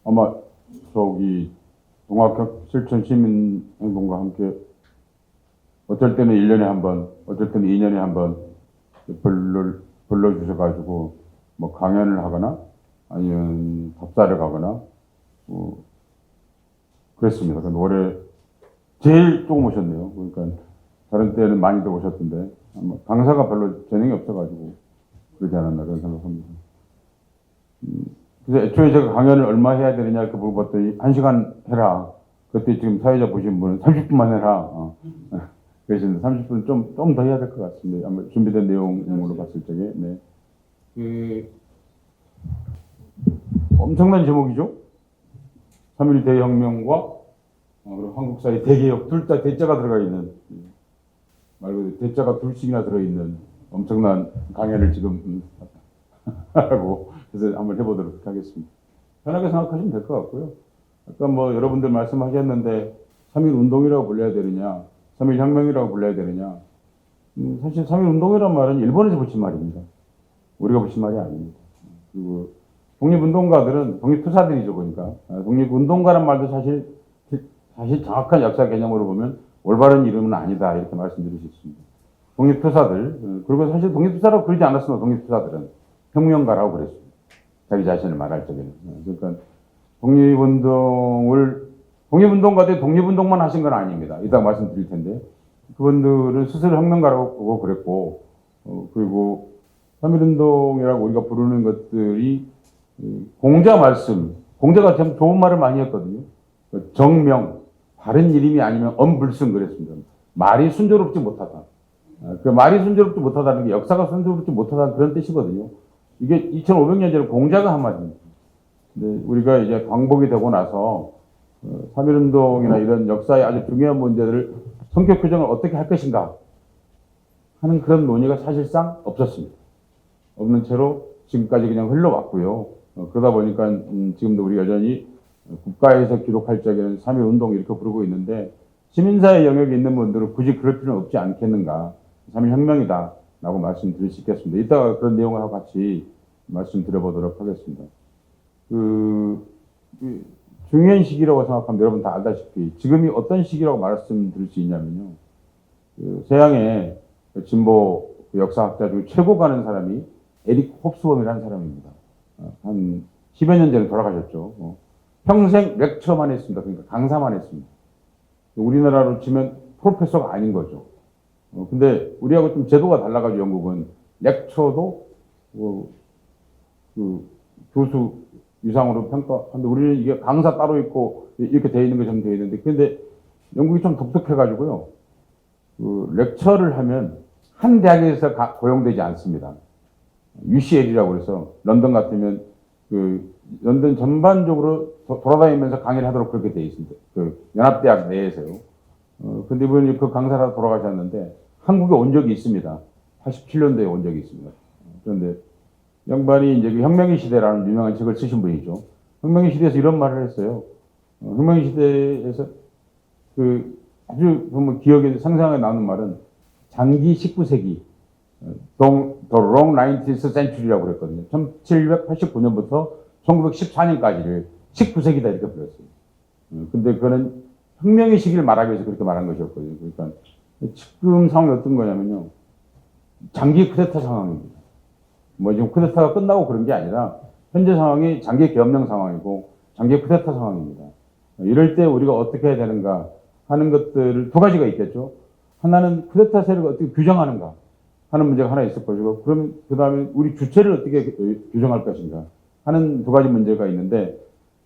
아마 저기 동학혁 실천 시민행동과 함께 어쩔 때는 1년에 한 번, 어쩔 때는 2년에 한 번 불러주셔가지고 뭐 강연을 하거나 아니면 답사를 가거나 그랬습니다. 근데 올해 제일 조금 오셨네요. 그러니까 다른 때는 많이들 오셨던데 아마 강사가 별로 재능이 없어가지고 그러지 않았나 그런 생각합니다. 그래서 애초에 제가 강연을 얼마 해야 되느냐 이렇게 물어봤더니 1시간 해라. 그때 지금 사회자 보신 분은 30분만 해라. 그러시는데 30분 좀 더 해야 될 것 같습니다. 아마 준비된 내용으로 봤을 적에. 네. 엄청난 제목이죠. 3.1 대혁명과 그리고 한국 사회 대개혁 둘 다 대자가 들어가 있는 말 그대로 대자가 둘씩이나 들어있는 엄청난 강연을 지금 하고 그래서 한번 해보도록 하겠습니다. 편하게 생각하시면 될 것 같고요. 아까 뭐 여러분들 말씀하셨는데 3.1 운동이라고 불러야 되느냐 3.1 혁명이라고 불러야 되느냐 사실 3.1 운동이란 말은 일본에서 붙인 말입니다. 우리가 붙인 말이 아닙니다. 그리고 독립운동가들은 독립투사들이죠. 그러니까 독립운동가란 말도 사실 정확한 역사 개념으로 보면 올바른 이름은 아니다 이렇게 말씀드릴 수 있습니다. 독립투사들 그리고 사실 독립투사라고 그러지 않았으면 독립투사들은 혁명가라고 그랬습니다. 자기 자신을 말할 적에는. 그러니까 독립운동가들 독립운동만 하신 건 아닙니다. 이따 말씀드릴 텐데 그분들은 스스로 혁명가라고 그랬고 그리고 3.1운동이라고 우리가 부르는 것들이 공자 말씀, 공자가 참 좋은 말을 많이 했거든요. 정명, 바른 이름이 아니면 엄불승 그랬습니다. 말이 순조롭지 못하다. 그 말이 순조롭지 못하다는 게 역사가 순조롭지 못하다는 그런 뜻이거든요. 이게 2500년 전에 공자가 한 말입니다. 근데 우리가 이제 광복이 되고 나서 3.1운동이나 이런 역사의 아주 중요한 문제들을 성격 규정을 어떻게 할 것인가 하는 그런 논의가 사실상 없었습니다. 없는 채로 지금까지 그냥 흘러왔고요. 그러다 보니까 지금도 우리 여전히 국가에서 기록할 적에는 3.1운동 이렇게 부르고 있는데 시민사회 영역에 있는 분들은 굳이 그럴 필요는 없지 않겠는가. 3.1혁명이다 라고 말씀드릴 수 있겠습니다. 이따가 그런 내용하고 같이 말씀드려보도록 하겠습니다. 중요한 시기라고 생각하면 여러분 다 알다시피 지금이 어떤 시기라고 말씀드릴 수 있냐면요. 서양의 진보 역사학자 중 최고 가는 사람이 에릭 홉스범이라는 사람입니다. 한 10여 년 전에 돌아가셨죠. 평생 렉처만 했습니다. 그러니까 강사만 했습니다. 우리나라로 치면 프로페서가 아닌 거죠. 근데 우리하고 좀 제도가 달라가지고 영국은 렉처도 교수 이상으로 평가하는데 우리는 이게 강사 따로 있고 이렇게 되어 있는 것처럼 되어 있는데 근데 영국이 좀 독특해가지고요. 렉처를 하면 한 대학에서 고용되지 않습니다. UCL이라고 해서 런던 같으면 런던 전반적으로 돌아다니면서 강의를 하도록 그렇게 되어 있습니다. 연합대학 내에서요. 근데 이분이 그 강사라 돌아가셨는데 한국에 온 적이 있습니다. 87년도에 온 적이 있습니다. 그런데 양반이 이제 그 혁명의 시대라는 유명한 책을 쓰신 분이죠. 혁명의 시대에서 이런 말을 했어요. 혁명의 시대에서 아주 보면 기억에 상상에 나오는 말은 장기 19세기, the long 19th century라고 그랬거든요. 1789년부터 1914년까지를 19세기다 이렇게 불렀어요. 근데 그거는 혁명의 시기를 말하기 위해서 그렇게 말한 것이었거든요. 그러니까 지금 상황이 어떤 거냐면요. 장기 쿠데타 상황입니다. 뭐 지금 쿠데타가 끝나고 그런 게 아니라 현재 상황이 장기 계엄령 상황이고 장기 쿠데타 상황입니다. 이럴 때 우리가 어떻게 해야 되는가 하는 것들을 두 가지가 있겠죠. 하나는 쿠데타 세력을 어떻게 규정하는가 하는 문제가 하나 있을 것이고 그러면 그 다음에 우리 주체를 어떻게 규정할 것인가 하는 두 가지 문제가 있는데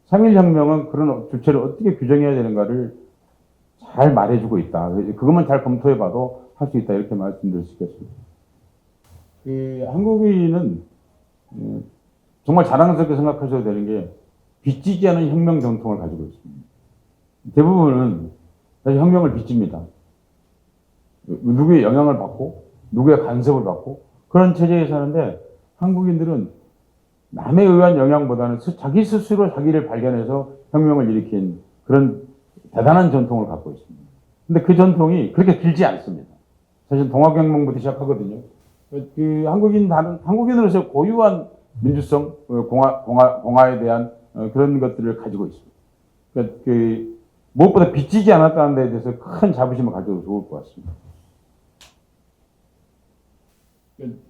3.1 혁명은 그런 주체를 어떻게 규정해야 되는가를 잘 말해주고 있다. 그것만 잘 검토해봐도 할 수 있다 이렇게 말씀드릴 수 있겠습니다. 한국인은 정말 자랑스럽게 생각하셔도 되는 게 빚지지 않은 혁명 전통을 가지고 있습니다. 대부분은 사실 혁명을 빚집니다. 누구의 영향을 받고 누구의 간섭을 받고 그런 체제에 사는데 한국인들은 남에 의한 영향보다는 자기 스스로 자기를 발견해서 혁명을 일으킨 그런 대단한 전통을 갖고 있습니다. 근데 그 전통이 그렇게 길지 않습니다. 사실 동학혁명부터 시작하거든요. 한국인으로서 고유한 민주성, 공화에 대한 그런 것들을 가지고 있습니다. 그러니까 무엇보다 빚지지 않았다는 데 대해서 큰 자부심을 가져도 좋을 것 같습니다.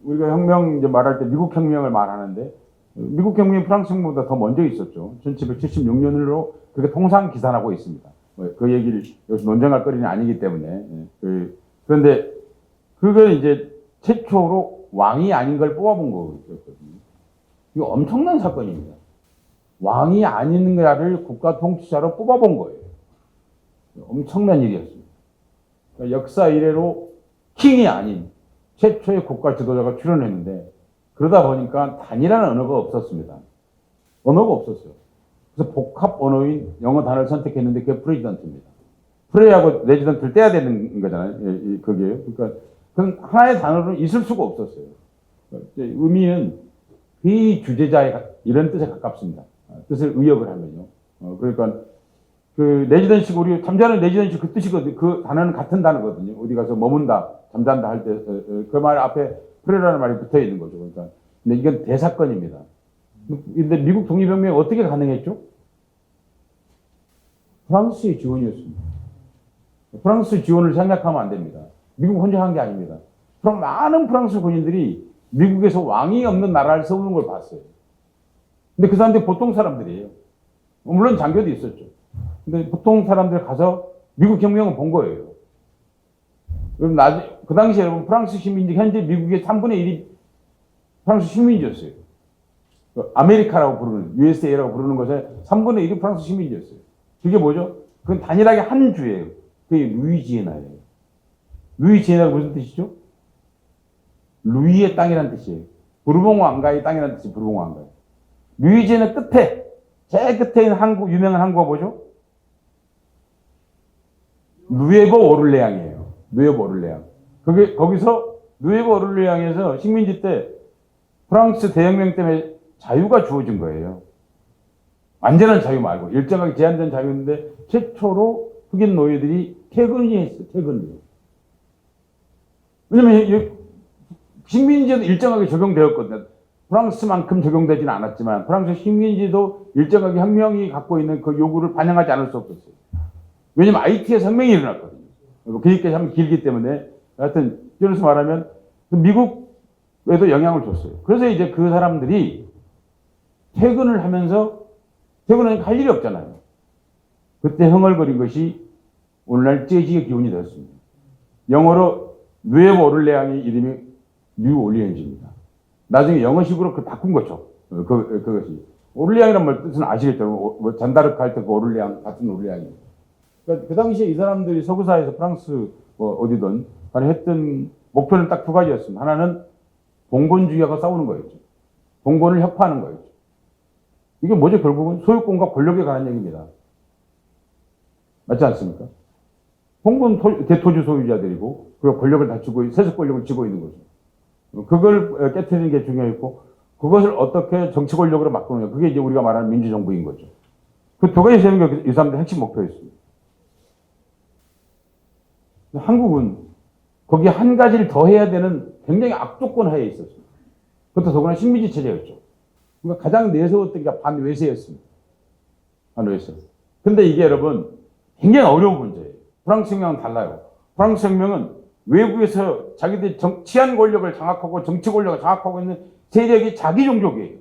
우리가 혁명 이제 말할 때 미국 혁명을 말하는데 미국 혁명이 프랑스 혁명보다 더 먼저 있었죠. 1776년으로 그렇게 통상 기산하고 있습니다. 그 얘기를 여기서 논쟁할 거리는 아니기 때문에. 그런데 그걸 이제 최초로 왕이 아닌 걸 뽑아본 거였거든요. 이거 엄청난 사건입니다. 왕이 아닌 자를 국가 통치자로 뽑아본 거예요. 엄청난 일이었습니다. 그러니까 역사 이래로 킹이 아닌 최초의 국가 지도자가 출연했는데 그러다 보니까 단일한 언어가 없었습니다. 언어가 없었어요. 그래서 복합 언어인 영어 단어를 선택했는데 그게 프레지던트입니다. 프레하고 레지던트를 떼야 되는 거잖아요. 그게. 그러니까 그건 하나의 단어로 있을 수가 없었어요. 의미는 비주재자의 이런 뜻에 가깝습니다. 뜻을 의역을 하면요. 그러니까 그 레지던시가 우리 잠자는 레지던시 그 뜻이거든요. 그 단어는 같은 단어거든요. 어디 가서 머문다, 잠잔다 할 때 그 말 앞에 프레라는 말이 붙어 있는 거죠. 그러니까 근데 이건 대사건입니다. 근데 미국 독립혁명이 어떻게 가능했죠? 프랑스의 지원이었습니다. 프랑스 지원을 생각하면 안 됩니다. 미국 혼자 한 게 아닙니다. 그럼 많은 프랑스 군인들이 미국에서 왕이 없는 나라를 세우는 걸 봤어요. 근데 그 사람들이 보통 사람들이에요. 물론 장교도 있었죠. 근데 보통 사람들 가서 미국 혁명을 본 거예요. 그럼 그 당시에 여러분 프랑스 시민들 현재 미국의 3분의 1이 프랑스 시민이었어요. 아메리카라고 부르는, USA라고 부르는 것에 3분의 1이 프랑스 시민이었어요. 그게 뭐죠? 그건 단일하게 한 주예요. 그게 루이지애나예요. 루이지애나가 무슨 뜻이죠? 루이의 땅이라는 뜻이에요. 부르봉 왕가의 땅이라는 뜻이 부르봉 왕가예요. 루이지애나 끝에, 제일 끝에 있는 항구, 유명한 항구가 뭐죠? 누에버 오를레앙이에요. 누에버 오를레앙. 거기서 누에버 오를레앙에서 식민지 때 프랑스 대혁명 때문에 자유가 주어진 거예요. 완전한 자유 말고 일정하게 제한된 자유인데 최초로 흑인 노예들이 퇴근이 했어요. 퇴근을. 왜냐면 식민지도 일정하게 적용되었거든요. 프랑스만큼 적용되지는 않았지만 프랑스 식민지도 일정하게 혁명이 갖고 있는 그 요구를 반영하지 않을 수 없었어요. 왜냐면 IT에서 혁명이 일어났거든요. 그 얘기까지 하면 길기 때문에 하여튼 그래서 말하면 미국에도 영향을 줬어요. 그래서 이제 그 사람들이 퇴근을 하면서 퇴근하니까 할 일이 없잖아요. 그때 흥얼거린 것이 오늘날 재즈의 기운이 되었습니다. 영어로 누에버 오를레앙의 이름이 뉴 올리언즈입니다. 나중에 영어식으로 그 바꾼 거죠. 그것이. 오를레앙이란 말 뜻은 아시겠죠? 잔다르크 할 때 그 오를레앙, 같은 오를레앙입니다. 그러니까 그 당시에 이 사람들이 서구사에서 프랑스 어디든 간에 했던 목표는 딱 두 가지였습니다. 하나는 봉건주의하고 싸우는 거였죠. 봉건을 혁파하는 거였죠. 이게 뭐죠? 결국은 소유권과 권력에 관한 얘기입니다. 맞지 않습니까? 봉건 대토지 소유자들이고 그리고 권력을 다 쥐고 세속 권력을 쥐고 있는 거죠. 그걸 깨트리는 게 중요했고 그것을 어떻게 정치 권력으로 바꾸느냐. 그게 이제 우리가 말하는 민주정부인 거죠. 그 두 가지 세우는 게 이 사람들의 핵심 목표였습니다. 한국은 거기에 한 가지를 더 해야 되는 굉장히 악조건 하에 있었습니다. 그것도 더구나 식민지 체제였죠. 그러니까 가장 내세웠던 게 반외세였습니다. 반외세. 근데 이게 여러분 굉장히 어려운 문제예요. 프랑스 혁명은 달라요. 프랑스 혁명은 외국에서 자기들 치안 권력을 장악하고 정치 권력을 장악하고 있는 세력이 자기 종족이에요.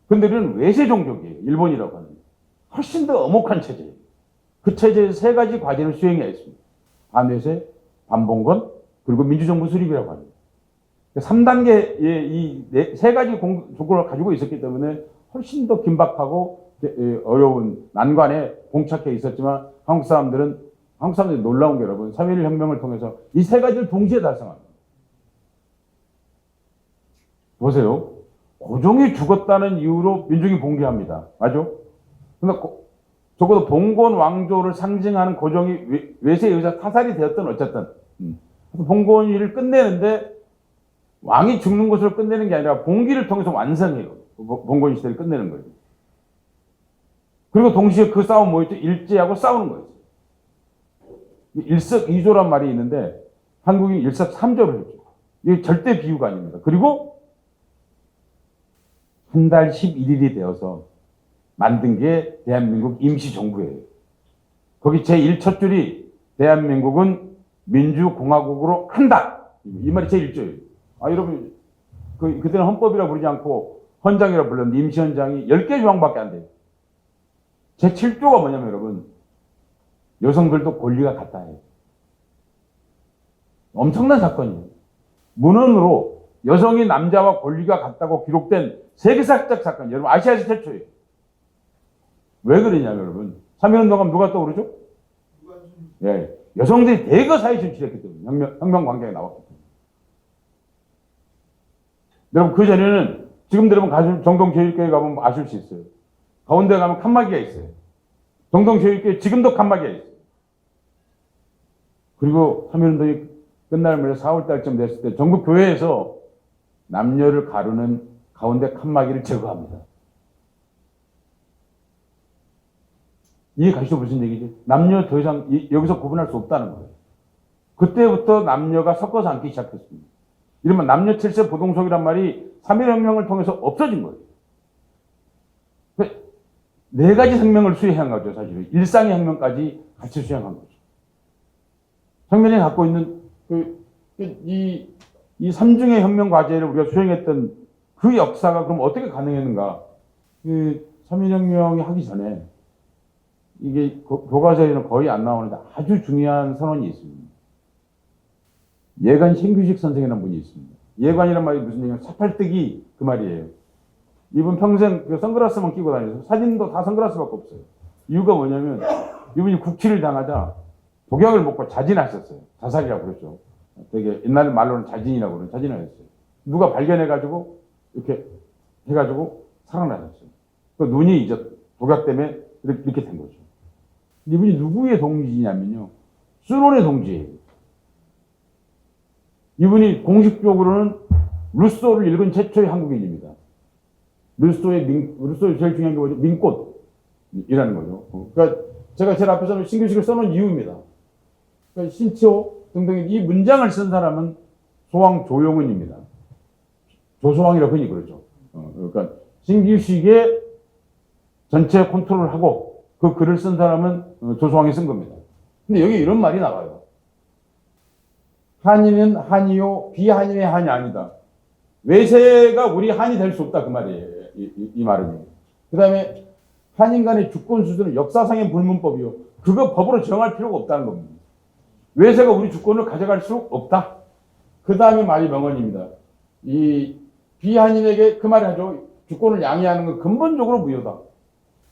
근데 우리는 외세 종족이에요. 일본이라고 하는. 훨씬 더 엄혹한 체제예요. 그 체제에서 세 가지 과제를 수행해야 했습니다. 반외세, 반봉건, 그리고 민주정부 수립이라고 합니다. 3단계의 이 세 가지 조건을 가지고 있었기 때문에 훨씬 더 긴박하고 어려운 난관에 봉착해 있었지만 한국 사람들이 놀라운 게 여러분, 3.1 혁명을 통해서 이 세 가지를 동시에 달성합니다. 보세요. 고종이 죽었다는 이유로 민중이 봉기합니다. 맞죠? 근데 적어도 봉건 왕조를 상징하는 고종이 외세에 의해서 타살이 되었든 어쨌든 봉건위를 끝내는데 왕이 죽는 것으로 끝내는 게 아니라 봉기를 통해서 완성해요. 봉건 시대를 끝내는 거예요. 그리고 동시에 그 싸움 뭐였죠? 일제하고 싸우는 거였어요. 일석이조란 말이 있는데 한국이 일석삼조를 했죠. 이게 절대 비유가 아닙니다. 그리고 한 달 11일이 되어서 만든 게 대한민국 임시정부예요. 거기 제1첫 줄이 대한민국은 민주공화국으로 한다. 이 말이 제1조예요. 아, 여러분, 그때는 헌법이라 부르지 않고 헌장이라 불렀는데 임시헌장이 10개 조항밖에 안 돼요. 제7조가 뭐냐면 여러분, 여성들도 권리가 같다 해요. 엄청난 사건이에요. 문헌으로 여성이 남자와 권리가 같다고 기록된 세계사적 사건, 여러분 아시아에서 최초예요. 왜 그러냐면 여러분, 3.1운동하면 누가 떠오르죠? 예, 여성들이 대거 사회 진출했기 때문에 혁명 광장에 나왔기 때문에. 여러분 그 전에는 지금 여러분 정동체육회에 가보면 아실 수 있어요. 가운데 가면 칸막이가 있어요. 정동체육회 지금도 칸막이가 있어요. 그리고 3.1운동이 끝날면 4월달쯤 됐을 때 전국 교회에서 남녀를 가르는 가운데 칸막이를 제거합니다. 이게 가시죠 무슨 얘기지? 남녀 더 이상 여기서 구분할 수 없다는 거예요. 그때부터 남녀가 섞어서 앉기 시작했습니다. 이러면 남녀 7세 부동석이란 말이 3.1혁명을 통해서 없어진 거예요. 네 가지 생명을 수행한 거죠, 사실은. 일상의 혁명까지 같이 수행한 거죠. 혁명이 갖고 있는 이 삼중의 혁명 과제를 우리가 수행했던 그 역사가 그럼 어떻게 가능했는가? 3.1혁명이 하기 전에 이게 교과서에는 거의 안 나오는데 아주 중요한 선언이 있습니다. 예관 신규식 선생이라는 분이 있습니다. 예관이란 말이 무슨 얘기냐면 사팔뜨기 그 말이에요. 이분 평생 선글라스만 끼고 다녀서 사진도 다 선글라스밖에 없어요. 이유가 뭐냐면 이분이 국치를 당하자 독약을 먹고 자진하셨어요. 자살이라고 그랬죠. 되게 옛날 말로는 자진이라고 그러는 자진을 했어요. 누가 발견해가지고 이렇게 해가지고 살아나셨어요. 그 눈이 이제 독약 때문에 이렇게 된 거죠. 이분이 누구의 동지냐면요. 순원의 동지예요. 이분이 공식적으로는 루소를 읽은 최초의 한국인입니다. 루소의 제일 중요한 게 뭐죠? 민꽃이라는 거죠. 그러니까 제가 제일 앞에서는 신규식을 써놓은 이유입니다. 그러니까 신치호 등등 이 문장을 쓴 사람은 소왕 조용은입니다. 조소왕이라고 흔히 그러죠. 그러니까 신규식의 전체 컨트롤을 하고 그 글을 쓴 사람은 조소왕이 쓴 겁니다. 근데 여기 이런 말이 나와요. 한인은 한이요, 비한인의 한이 아니다. 외세가 우리 한이 될 수 없다 그 말이에요. 이 말은. 그 다음에 한인 간의 주권 수준은 역사상의 불문법이요. 그거 법으로 정할 필요가 없다는 겁니다. 외세가 우리 주권을 가져갈 수 없다. 그 다음에 말이 명언입니다. 이 비한인에게 그 말을 하죠. 주권을 양해하는 건 근본적으로 무효다.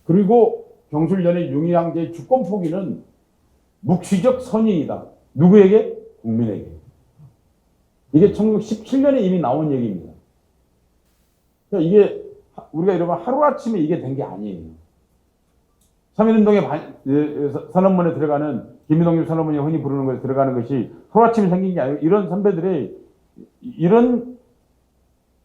그리고 경술련의 융희양제의 주권 포기는 묵시적 선의이다. 누구에게? 국민에게. 이게 1917년에 이미 나온 얘기입니다. 그러니까 이게 우리가 이러면 하루아침에 이게 된 게 아니에요. 3.1운동의 선언문에 들어가는 김일동님 선언문이 흔히 부르는 것에 들어가는 것이 하루아침에 생긴 게 아니고 이런 선배들의 이런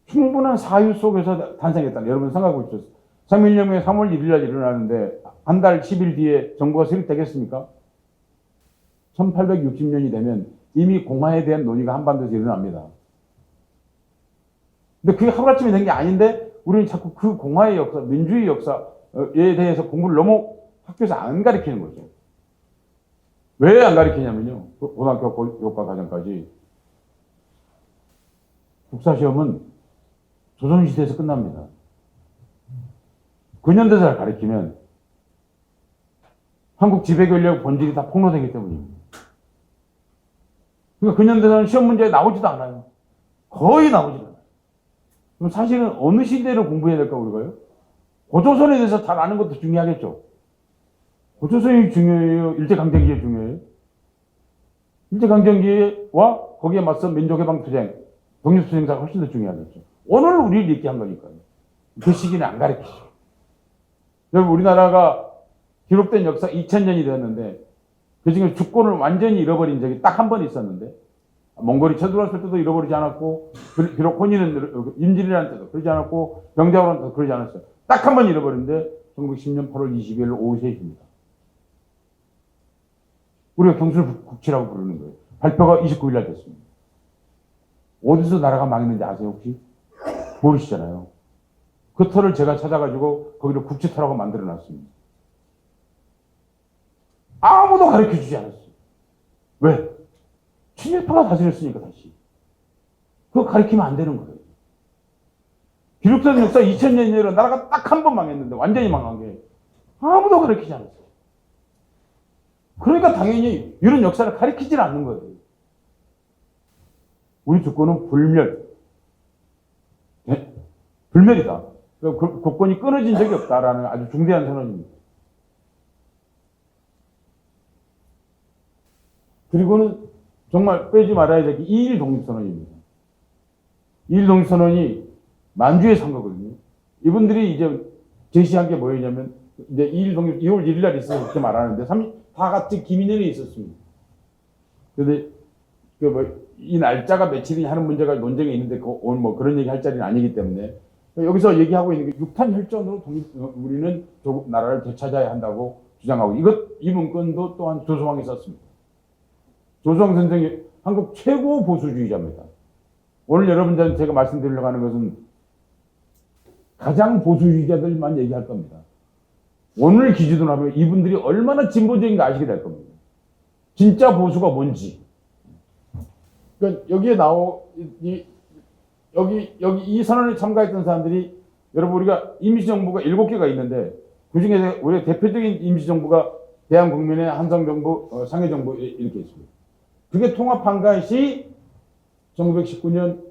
충분한 사유 속에서 탄생했다. 여러분 생각해 보십시오. 3.1혁명이 3월 1일 날 일어나는데 한 달 10일 뒤에 정부가 수립되겠습니까? 1860년이 되면 이미 공화에 대한 논의가 한반도에서 일어납니다. 근데 그게 하루아침에 된 게 아닌데 우리는 자꾸 그 공화의 역사, 민주주의 역사에 대해서 공부를 너무 학교에서 안 가르치는 거죠. 왜 안 가르치냐면요. 고등학교 교과 과정까지 국사시험은 조선시대에서 끝납니다. 근현대사를 가르치면 한국 지배권력 본질이 다 폭로되기 때문입니다. 그러니까 근현대사는 시험 문제에 나오지도 않아요. 거의 나오지도 않아요. 그럼 사실은 어느 시대를 공부해야 될까 우리가요? 고조선에 대해서 잘 아는 것도 중요하겠죠. 고조선이 중요해요? 일제강점기에 중요해요? 일제강점기와 거기에 맞서 민족해방투쟁, 독립투쟁사가 훨씬 더 중요하겠죠. 오늘 우리를 있게 한 거니까요. 그 시기는 안 가르치죠. 여러분 우리나라가 기록된 역사 2000년이 되었는데 그 중에 주권을 완전히 잃어버린 적이 딱 한 번 있었는데 몽골이 쳐들어왔을 때도 잃어버리지 않았고 비록 혼인은 임진이라는 때도 그러지 않았고 병자호라는 때도 그러지 않았어요. 딱 한 번 잃어버렸는데 1910년 8월 20일 오후 3시입니다. 우리가 경술국치라고 부르는 거예요. 발표가 29일 날 됐습니다. 어디서 나라가 망했는지 아세요 혹시? 모르시잖아요. 그 터를 제가 찾아가지고 거기를 국지터라고 만들어놨습니다. 아무도 가르쳐주지 않았어요. 왜? 친일파가 다스렸으니까 다시. 그거 가르치면 안 되는 거예요. 기록된 역사 2000년 이내로 나라가 딱 한 번 망했는데 완전히 망한 게 아무도 가르치지 않았어요. 그러니까 당연히 이런 역사를 가르치질 않는 거예요. 우리 주권은 불멸. 네? 불멸이다. 국권이 끊어진 적이 없다라는 아주 중대한 선언입니다. 그리고는 정말 빼지 말아야 될 게 2.1 독립선언입니다. 2.1 독립선언이 만주에 산 거거든요. 이분들이 이제 제시한 게 뭐였냐면, 이제 2.1 독립, 2월 1일 날 있어서 그렇게 말하는데, 다 같이 김인현에 있었습니다. 근데, 이 날짜가 며칠이냐 하는 문제가 논쟁이 있는데, 오늘 뭐 그런 얘기 할 자리는 아니기 때문에, 여기서 얘기하고 있는 게 육탄 혈전으로 우리는 나라를 되찾아야 한다고 주장하고, 이 문건도 또한 조소왕이 썼습니다. 조소왕 선생이 한국 최고 보수주의자입니다. 오늘 여러분들한테 제가 말씀드리려고 하는 것은 가장 보수주의자들만 얘기할 겁니다. 오늘 기준으로 하면 이분들이 얼마나 진보적인가 아시게 될 겁니다. 진짜 보수가 뭔지. 그러니까 여기에 여기 이 선언에 참가했던 사람들이, 여러분 우리가 임시정부가 7개가 있는데 그중에 우리의 대표적인 임시정부가 대한국민의 한성정부, 상해정부 이렇게 있습니다. 그게 통합한 것이 1919년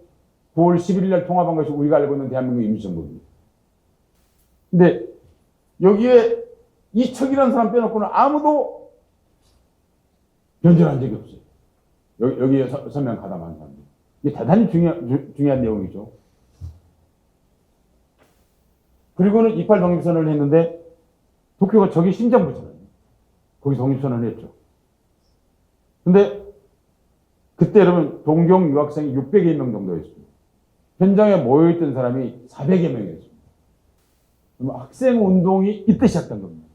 9월 11일 날 통합한 것이 우리가 알고 있는 대한민국 임시정부입니다. 근데 여기에 이척이라는 사람 빼놓고는 아무도 변절한 적이 없어요. 여기에 서명 가담한 사람들. 이게 대단히 중요한 내용이죠. 그리고는 28 독립선언을 했는데 도쿄가 저기 신정부잖아요. 거기 독립선언을 했죠. 근데 그때 여러분 동경 유학생이 600여 명 정도였습니다. 현장에 모여있던 사람이 400여 명이었습니다. 그러면 학생운동이 이때 시작된 겁니다.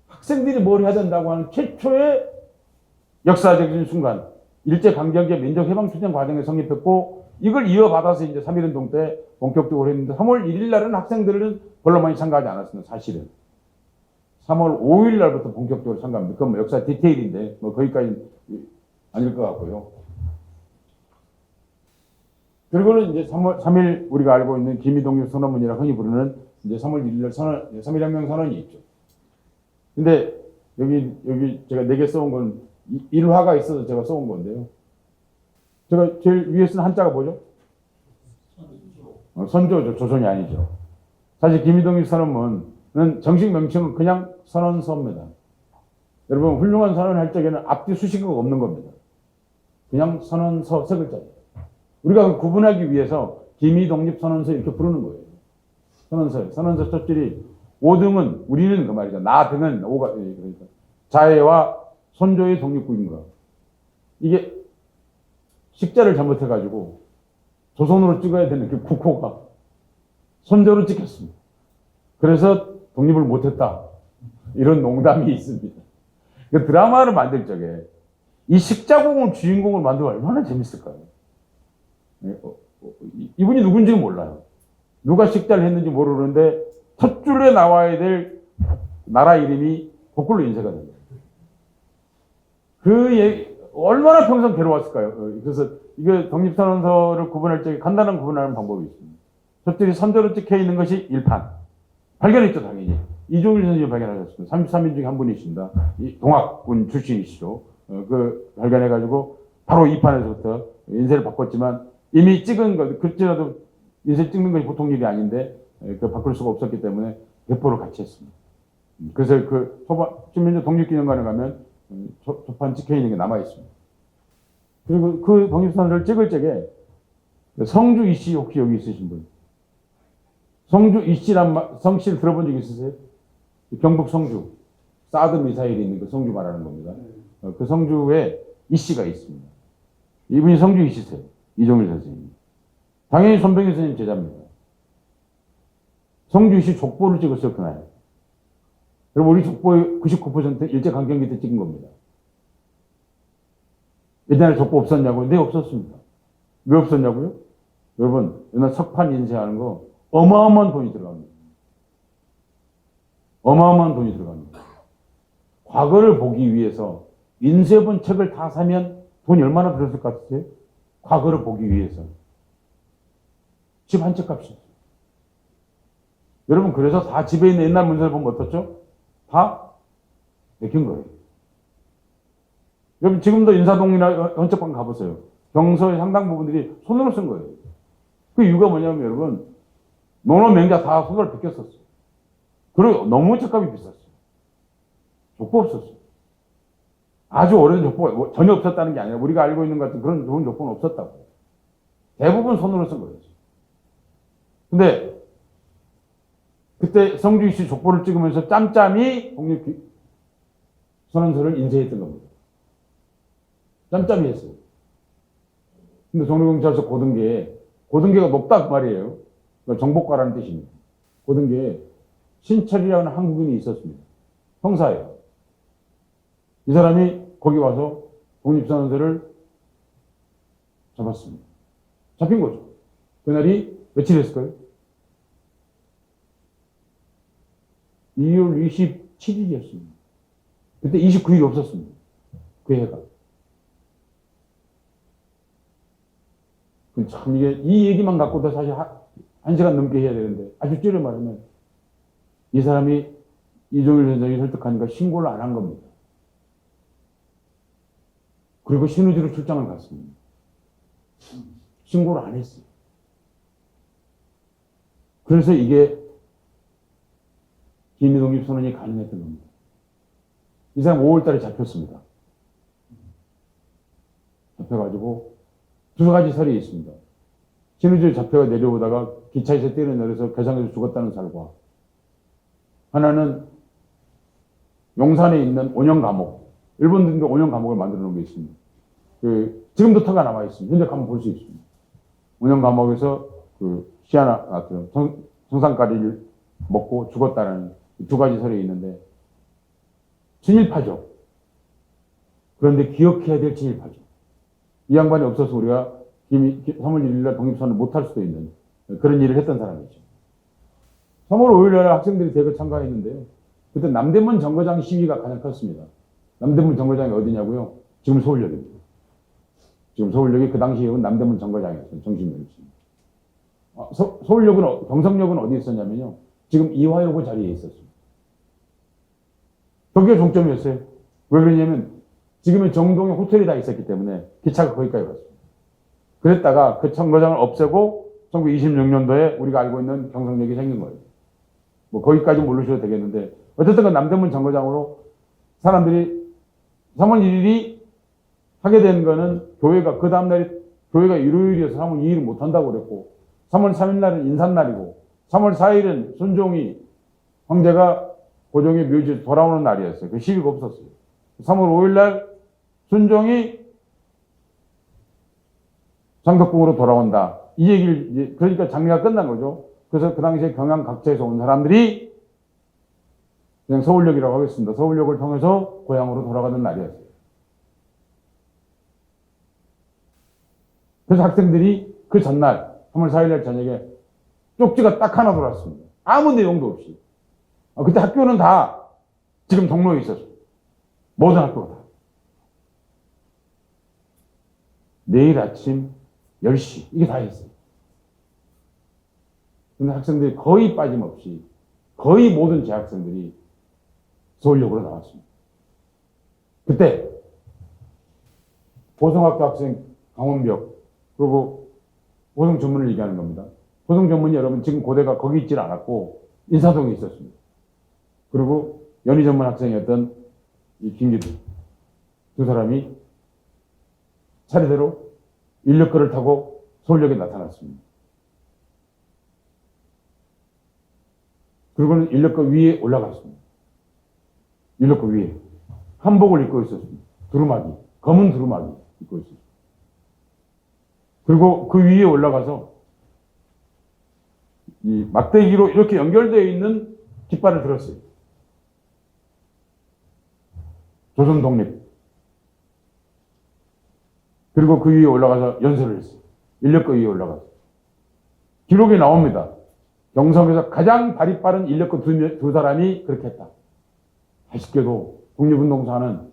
학생들이 뭘 해야 된다고 하는 최초의 역사적인 순간, 일제강점기 민족해방투쟁 과정에 성립했고, 이걸 이어받아서 이제 3.1운동 때 본격적으로 했는데, 3월 1일 날은 학생들은 별로 많이 참가하지 않았습니다, 사실은. 3월 5일 날부터 본격적으로 참가합니다. 그건 뭐 역사 디테일인데, 뭐 거기까지 아닐 것 같고요. 그리고는 이제 3일 우리가 알고 있는 김이독립 선언문이라고 흔히 부르는 이제 3월 1일 날 3.1혁명 선언이 있죠. 근데 여기 제가 4개 써온 건 일화가 있어서 제가 써온 건데요. 제가 제일 위에 쓴 한자가 뭐죠? 선조죠. 조선이 아니죠. 사실 김이독립 선언문은 정식 명칭은 그냥 선언서입니다. 여러분 훌륭한 선언을 할 적에는 앞뒤 수식어가 없는 겁니다. 그냥 선언서 세 글자예요. 우리가 구분하기 위해서 김이독립선언서 이렇게 부르는 거예요. 선언서 첫 줄이 5등은 우리는 그 말이죠. 나 등은 5가 그러니까 자해와 선조의 독립국인가. 이게 식자를 잘못해가지고 조선으로 찍어야 되는 그 국호가 선조로 찍혔습니다. 그래서 독립을 못했다. 이런 농담이 있습니다. 그 드라마를 만들 적에 이 식자공을 주인공을 만들면 얼마나 재밌을까요? 이분이 누군지는 몰라요. 누가 식자를 했는지 모르는데 첫 줄에 나와야 될 나라 이름이 거꾸로 인쇄가 됩니다. 얼마나 평생 괴로웠을까요? 그래서 이게 독립선언서를 구분할 때 간단한 구분하는 방법이 있습니다. 첫 줄이 선조로 찍혀 있는 것이 1판. 발견했죠, 당연히. 이종일 선생님이 발견하셨습니다. 33인 중에 한 분이십니다. 동학군 출신이시죠. 발견해가지고 바로 2판에서부터 인쇄를 바꿨지만 이미 찍은 것, 그때라도 인쇄 찍는 것이 보통 일이 아닌데 바꿀 수가 없었기 때문에 배포를 같이 했습니다. 그래서 지금 독립기념관에 가면 초판 찍혀 있는 게 남아 있습니다. 그리고 그 독립선언을 찍을 적에 성주 이씨 혹시 여기 있으신 분? 성주 이씨란 성씨를 들어본 적 있으세요? 경북 성주 사드 미사일이 있는 그 성주 말하는 겁니다. 그 성주에 이씨가 있습니다. 이분이 성주 이씨세요. 이종일 선생님. 당연히 손병희 선생님 제자입니다. 성주 이씨 족보를 찍었어요, 그날. 여러분, 우리 족보의 99% 일제강점기 때 찍은 겁니다. 옛날에 족보 없었냐고요? 네, 없었습니다. 왜 없었냐고요? 여러분, 옛날 석판 인쇄하는 거 어마어마한 돈이 들어갑니다. 어마어마한 돈이 들어갑니다. 과거를 보기 위해서 인쇄본 책을 다 사면 돈이 얼마나 들었을 것 같으세요? 과거를 보기 위해서. 집 한 채 값이었어요. 여러분, 그래서 다 집에 있는 옛날 문서를 보면 어떻죠? 다 맥힌 거예요. 여러분, 지금도 인사동이나 헌책방 가보세요. 경서의 상당 부분들이 손으로 쓴 거예요. 그 이유가 뭐냐면, 여러분, 논어 맹자 다 손으로 베꼈었어요. 그리고 너무 책값이 비쌌어요. 족보 없었어요. 아주 오래된 족보가 전혀 없었다는 게 아니라 우리가 알고 있는 것 같은 그런 좋은 족보는 없었다고. 대부분 손으로 쓴 거예요. 근데 그때 성주희 씨 족보를 찍으면서 짬짬이 독립선언서를 인쇄했던 겁니다. 짬짬이 했어요. 근데 독립경찰서 고등계가 높다 그 말이에요. 그러니까 정복가라는 뜻입니다. 고등계에 신철이라는 한국인이 있었습니다. 형사예요. 이 사람이 거기 와서 독립선언서를 잡았습니다. 잡힌 거죠. 그날이 며칠이었을까요? 2월 27일이었습니다. 그때 29일이 없었습니다. 그 해가. 참 이게 이 얘기만 갖고도 사실 한 시간 넘게 해야 되는데 아주 줄여 말하면 이 사람이 이종일 선생이 설득하니까 신고를 안 한 겁니다. 그리고 신우지로 출장을 갔습니다. 신고를 안 했어요. 그래서 이게 기미독립선언이 가능했던 겁니다. 이 사람 5월 달에 잡혔습니다. 잡혀가지고 두 가지 설이 있습니다. 신우지로 잡혀가 내려오다가 기차에서 뛰어내려서 괴상에서 죽었다는 설과 하나는 용산에 있는 5년 감옥, 일본 등교 5년 감옥을 만들어 놓은 게 있습니다. 지금도 터가 남아 있습니다. 현재 가면 볼 수 있습니다. 5년 감옥에서 정상가리를 먹고 죽었다는 두 가지 설이 있는데 친일파죠. 그런데 기억해야 될 친일파죠. 이 양반이 없어서 우리가 3월 1일날 독립선언을 못할 수도 있는 그런 일을 했던 사람이죠. 3월 5일날 학생들이 대거 참가했는데 그때 남대문 정거장 시위가 가장 컸습니다. 남대문 정거장이 어디냐고요? 지금 서울역입니다. 지금 서울역이 그 당시에는 남대문 정거장이었어요. 정신면이었습니다. 서울역은, 경성역은 어디 있었냐면요. 지금 이화여고 자리에 있었습니다. 거기가 종점이었어요. 왜 그러냐면 지금은 정동에 호텔이 다 있었기 때문에 기차가 거기까지 갔습니다. 그랬다가 그 정거장을 없애고 1926년도에 우리가 알고 있는 경성역이 생긴 거예요. 뭐 거기까지 모르셔도 되겠는데 어쨌든 그 남대문 정거장으로 사람들이 3월 1일이 하게 된 거는 교회가 그 다음날이 교회가 일요일이어서 3월 2일은 못한다고 그랬고 3월 3일날은 인산날이고 3월 4일은 순종이 황제가 고종의 묘지에 돌아오는 날이었어요. 그 시위가 없었어요. 3월 5일날 순종이 장덕궁으로 돌아온다. 이 얘기를 그러니까 장례가 끝난 거죠. 그래서 그 당시에 경양 각지에서 온 사람들이 그냥 서울역이라고 하겠습니다. 서울역을 통해서 고향으로 돌아가는 날이었어요. 그래서 학생들이 그 전날 3월 4일날 저녁에 쪽지가 딱 하나 돌았습니다. 아무 내용도 없이. 그때 학교는 다 지금 동로에 있었어요. 모든 학교가 다. 내일 아침 10시 이게 다 했어요. 근데 학생들이 거의 빠짐없이 거의 모든 재학생들이 서울역으로 나왔습니다. 그때 보성학교 학생 강원벽 그리고 보성 전문을 얘기하는 겁니다. 보성 전문이 여러분 지금 고대가 거기 있질 않았고 인사동에 있었습니다. 그리고 연희 전문 학생이었던 이 김기두 두 사람이 차례대로 인력거를 타고 서울역에 나타났습니다. 그리고는 인력거 위에 올라갔습니다. 인력거 위에 한복을 입고 있었습니다. 두루마기, 검은 두루마기 입고 있었습니다. 그리고 그 위에 올라가서 이 막대기로 이렇게 연결되어 있는 깃발을 들었어요. 조선 독립. 그리고 그 위에 올라가서 연설을 했어요. 인력거 위에 올라가서. 기록이 나옵니다. 경성에서 가장 발이 빠른 인력거 두 사람이 그렇게 했다. 아쉽게도 독립운동사는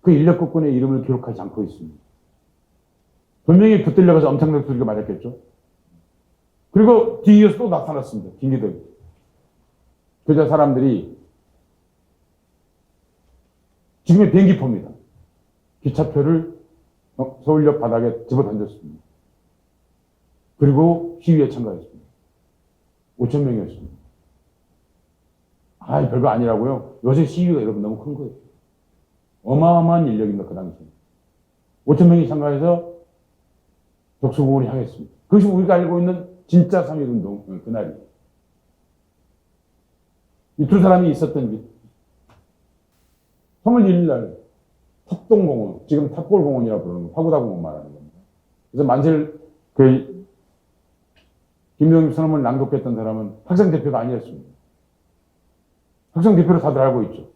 그 인력거꾼의 이름을 기록하지 않고 있습니다. 분명히 붙들려가서 엄청나게 두들겨 맞았겠죠. 그리고 뒤이어서 또 나타났습니다. 빙기들. 그저 사람들이 지금의 비행기표입니다. 기차표를 서울역 바닥에 집어 던졌습니다. 그리고 시위에 참가했습니다. 5천 명이었습니다. 아, 별거 아니라고요? 요새 시위가 여러분 너무 큰 거예요. 어마어마한 인력입니다, 그 당시에. 5천 명이 참가해서 독수공원을 향했습니다. 그것이 우리가 알고 있는 진짜 3.1운동, 그날이. 이 두 사람이 있었던 게 3월 1일 날 탑동공원, 지금 탑골공원이라고 부르는 화구다공원 말하는 겁니다. 그래서 만세를, 김정일 선언을 낭독했던 사람은 학생 대표가 아니었습니다. 학생 대표로 다들 알고 있죠.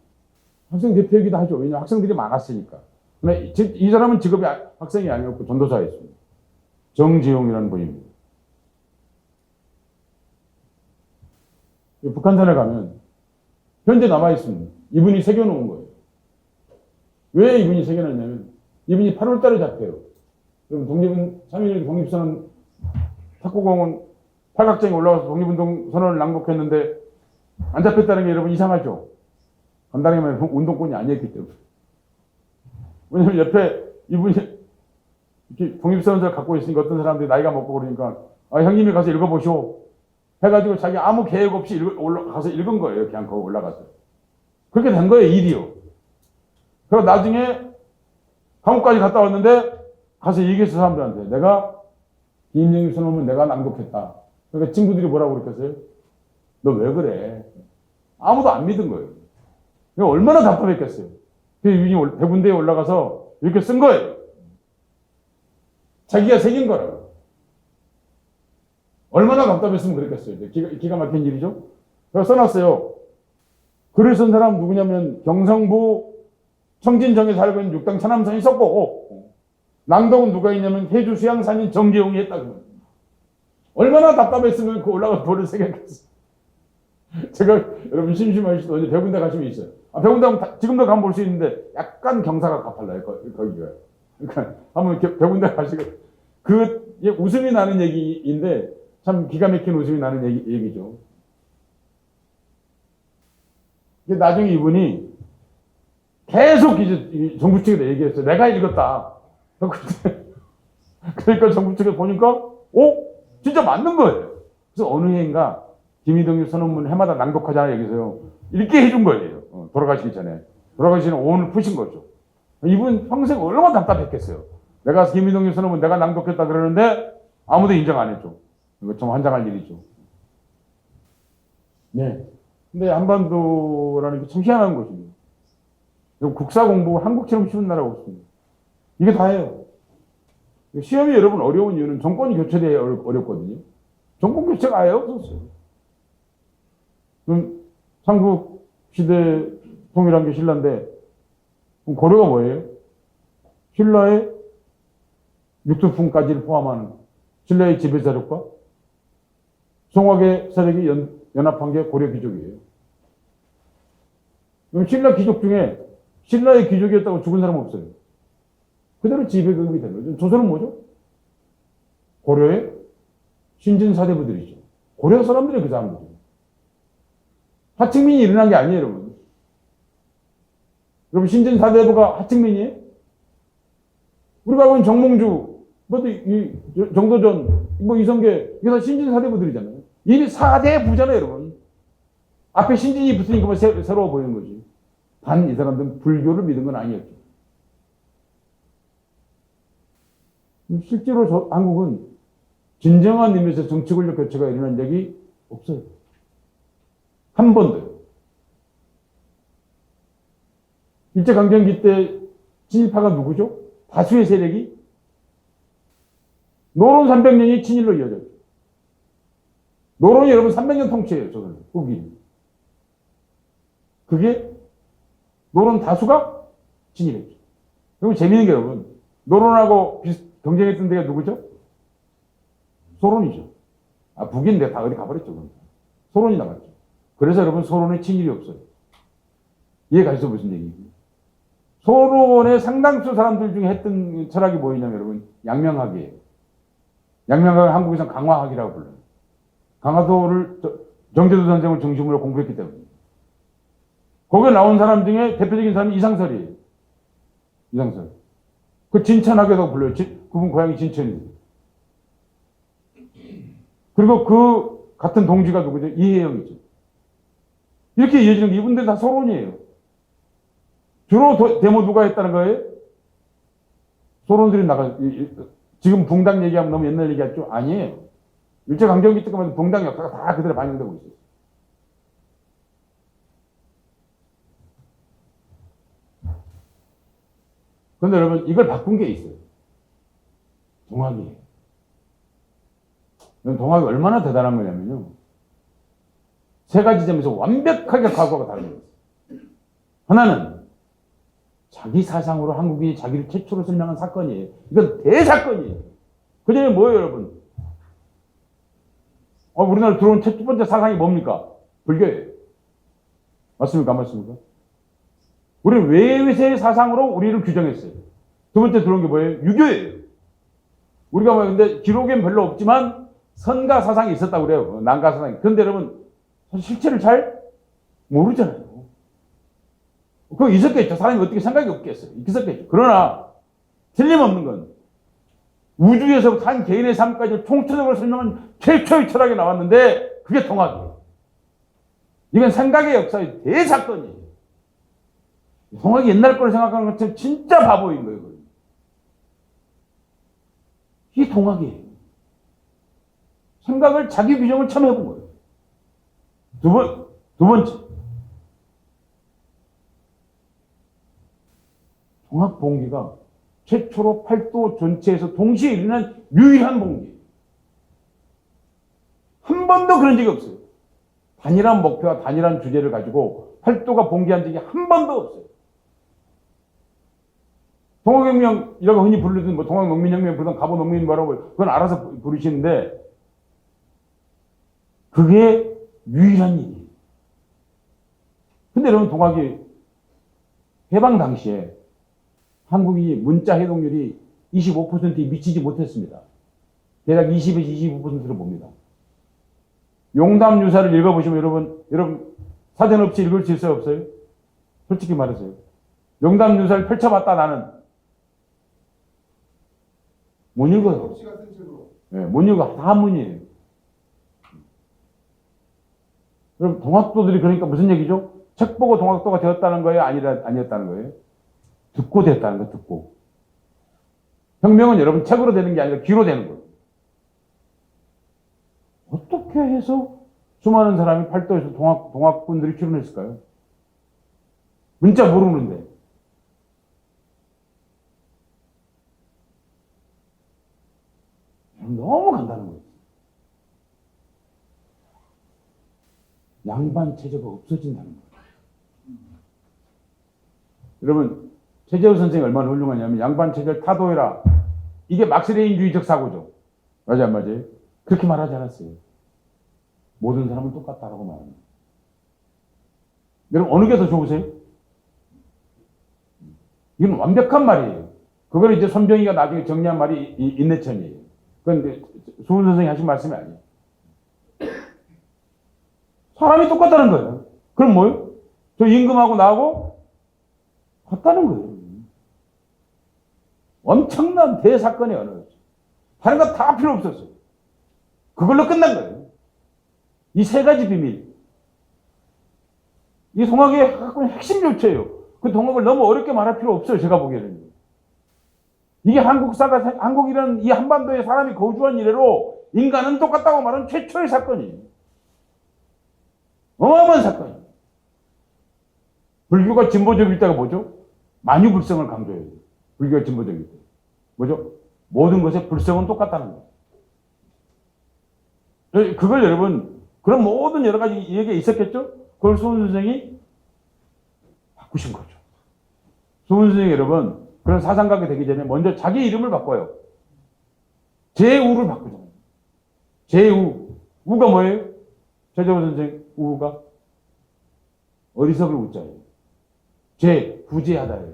학생 대표이기도 하죠. 왜냐하면 학생들이 많았으니까. 근데 이 사람은 직업이 학생이 아니었고 전도사였습니다. 정지용이라는 분입니다. 북한산에 가면 현재 남아있습니다. 이분이 새겨놓은 거예요. 왜 이분이 새겨놨냐면 이분이 8월 달에 잡혀요. 그럼 3.1 독립선언 탁구공원 팔각정에 올라가서 독립운동 선언을 낭독했는데 안 잡혔다는 게 여러분 이상하죠? 간단하게 운동권이 아니었기 때문에. 왜냐면 옆에 이분이 이렇게 독립선언서를 갖고 있으니까 어떤 사람들이 나이가 먹고 그러니까 형님이 가서 읽어보시오. 해가지고 자기 아무 계획 없이 가서 읽은 거예요. 그냥 거기 올라가서. 그렇게 된 거예요, 일이요. 그리고 나중에 감옥까지 갔다 왔는데 가서 얘기했어, 사람들한테. 내가 김정일 선언은 내가 낭독했다. 그러니까 친구들이 뭐라고 그랬겠어요? 너 왜 그래? 아무도 안 믿은 거예요. 얼마나 답답했겠어요. 그래서 백운대에 올라가서 이렇게 쓴 거예요. 자기가 새긴 거라고. 얼마나 답답했으면 그랬겠어요. 기가 막힌 일이죠. 그래서 써놨어요. 글을 쓴 사람 누구냐면 경성부 청진정에 살고 있는 육당 차남선이 썼고 낭독은 누가 있냐면 해주 수양산인 정재용이 했다고. 얼마나 답답했으면 그 올라가 돌을 새겼겠어요. 제가 여러분 심심하시죠? 어제 백운대 가시면 있어요. 백운대 가면 지금도 가면 볼 수 있는데 약간 경사가 가팔라요. 거기가. 그러니까 한번 백운대 가시고 웃음이 나는 얘기인데 참 기가 막힌 웃음이 나는 얘기죠. 나중에 이분이 계속 이제 정부 측에다 얘기했어요. 내가 읽었다. 그러니까 정부 측에 보니까, 진짜 맞는 거예요. 그래서 어느 해인가 김일동 선언문 해마다 낭독하잖아요. 여기서요. 읽게 해준 거예요. 돌아가시기 전에. 돌아가시기 전에 오늘 푸신 거죠. 이분 평생 얼마나 답답했겠어요. 내가 김일동 선언문 내가 낭독했다 그러는데 아무도 인정 안 했죠. 이거 좀 환장할 일이죠. 네. 근데 한반도라는 게 참 희한한 것입니다. 국사 공부 한국처럼 쉬운 나라가 없습니다. 이게 다예요. 시험이 여러분 어려운 이유는 정권이 교체돼야 어렵거든요. 정권 교체가 아예 없었어요. 그럼 삼국 시대 통일한 게 신라인데 그럼 고려가 뭐예요? 신라의 육두풍까지를 포함하는 신라의 지배 세력과 송악의 세력이 연합한 게 고려 귀족이에요. 그럼 신라 귀족 중에 신라의 귀족이었다고 죽은 사람 없어요. 그대로 지배금이 된 거죠. 조선은 뭐죠? 고려의 신진사대부들이죠. 고려 사람들이 그 사람들이죠. 하층민이 일어난 게 아니에요, 여러분. 여러분, 신진사대부가 하층민이에요? 우리가 알고 있는 정몽주, 정도전, 이성계, 이게 다 신진사대부들이잖아요. 이미 4대 부잖아요, 여러분. 앞에 신진이 붙으니까 새로워 보이는 거지. 단, 이 사람들은 불교를 믿은 건 아니었죠. 실제로 한국은 진정한 의미에서 정치 권력 교체가 일어난 적이 없어요. 한 번도요. 일제강점기 때 친일파가 누구죠? 다수의 세력이 노론 300년이 친일로 이어졌죠. 노론이 여러분 300년 통치예요. 저는 국이. 그게 노론 다수가 친일했죠. 그리고 재미있는 게 여러분 노론하고 경쟁했던 데가 누구죠? 소론이죠. 북인데 다 어디 가버렸죠. 소론이 나갔죠. 그래서 여러분 소론에 친일이 없어요. 이해가시죠? 무슨 얘기인지. 소론의 상당수 사람들 중에 했던 철학이 뭐였냐면 여러분 양명학이에요. 양명학을 한국에서 강화학이라고 불러요. 강화도를 정제도 선생을 중심으로 공부했기 때문에. 거기에 나온 사람 중에 대표적인 사람이 이상설이에요. 이상설. 그 진천학이라고 불러요. 그분 고향이 진천이에요. 그리고 그 같은 동지가 누구죠? 이혜영이죠. 이렇게 이어지는 게 이분들 다 소론이에요. 주로 데모 누가 했다는 거예요? 소론들이 지금 붕당 얘기하면 너무 옛날 얘기했죠? 아니에요. 일제강점기 때까지 붕당 역사가 다 그대로 반영되고 있어요. 그런데 여러분 이걸 바꾼 게 있어요. 동학이에요. 동학이 얼마나 대단한 거냐면요. 세 가지 점에서 완벽하게 과거가 다른 거예요. 하나는 자기 사상으로 한국이 자기를 최초로 설명한 사건이에요. 이건 대사건이에요. 그 전에 뭐예요, 여러분? 우리나라 들어온 첫 번째 사상이 뭡니까? 불교예요. 맞습니까? 안 맞습니까? 우리는 외세의 사상으로 우리를 규정했어요. 두 번째 들어온 게 뭐예요? 유교예요. 우리가 근데 기록엔 별로 없지만 선가 사상이 있었다고 그래요. 난가 사상이. 그런데 여러분, 실체를 잘 모르잖아요. 그거 있었겠죠. 사람이 어떻게 생각이 없겠어요. 있었겠죠. 그러나 틀림없는 건 우주에서부터 한 개인의 삶까지 총체적으로 설명한 최초의 철학이 나왔는데 그게 동학이에요. 이건 생각의 역사의 대사건이에요. 동학이 옛날 걸 생각하는 것처럼 진짜 바보인 거예요. 이게 동학이에요. 생각을 자기 규정을 처음 해본 거예요. 두 번째. 동학 봉기가 최초로 팔도 전체에서 동시에 일어난 유일한 봉기예요. 한 번도 그런 적이 없어요. 단일한 목표와 단일한 주제를 가지고 팔도가 봉기한 적이 한 번도 없어요. 동학혁명이라고 흔히 부르든 동학농민혁명 부르든 갑오농민 뭐라고 그건 알아서 부르시는데 그게 유일한 일이에요. 근데 여러분 동학이 해방 당시에 한국이 문자 해독률이 25%에 미치지 못했습니다. 대략 20에서 25%를 봅니다. 용담 유사를 읽어보시면 여러분 사전 없이 읽을 수 있어요? 없어요? 솔직히 말해서요. 용담 유사를 펼쳐봤다 나는 못 읽어요. 네, 못 읽어. 다 한문이에요. 그럼 동학도들이 그러니까 무슨 얘기죠? 책 보고 동학도가 되었다는 거예요? 아니었다는 거예요? 듣고 됐다는 거, 듣고. 혁명은 여러분 책으로 되는 게 아니라 귀로 되는 거예요. 어떻게 해서 수많은 사람이 팔도에서 동학군들이 출연했을까요? 문자 모르는데. 너무 간단한 거예요. 양반 체제가 없어진다는 거예요. 여러분, 최재우 선생이 얼마나 훌륭하냐면 양반 체제를 타도해라. 이게 막스레인주의적 사고죠. 맞아요, 안 맞아요? 그렇게 말하지 않았어요. 모든 사람은 똑같다라고 말합니다. 여러분, 어느 게 더 좋으세요? 이건 완벽한 말이에요. 그걸 이제 손병희가 나중에 정리한 말이 인내천이에요. 그건 수훈 선생이 하신 말씀이 아니에요. 사람이 똑같다는 거예요. 그럼 뭐예요? 저 임금하고 나하고 같다는 거예요. 엄청난 대사건의 언어였어요. 다른 거 다 필요 없었어요. 그걸로 끝난 거예요. 이 세 가지 비밀. 이 동학의 핵심 조체예요. 그 동학을 너무 어렵게 말할 필요 없어요. 제가 보기에는. 이게 한국이라는 이 한반도에 사람이 거주한 이래로 인간은 똑같다고 말하는 최초의 사건이에요. 어마어마한 사건이에요. 불교가 진보적일 때가 뭐죠? 만유불성을 강조해요. 불교가 진보적일 때. 뭐죠? 모든 것의 불성은 똑같다는 거예요. 그걸 여러분, 그런 모든 여러 가지 얘기가 있었겠죠? 그걸 수훈 선생이 바꾸신 거죠. 수훈 선생이 여러분, 그런 사상가가 되기 전에 먼저 자기 이름을 바꿔요. 제우를 바꾸잖아요. 제우. 우가 뭐예요? 최재원 선생 우우가 어리석을 우자예요. 구제하다예요.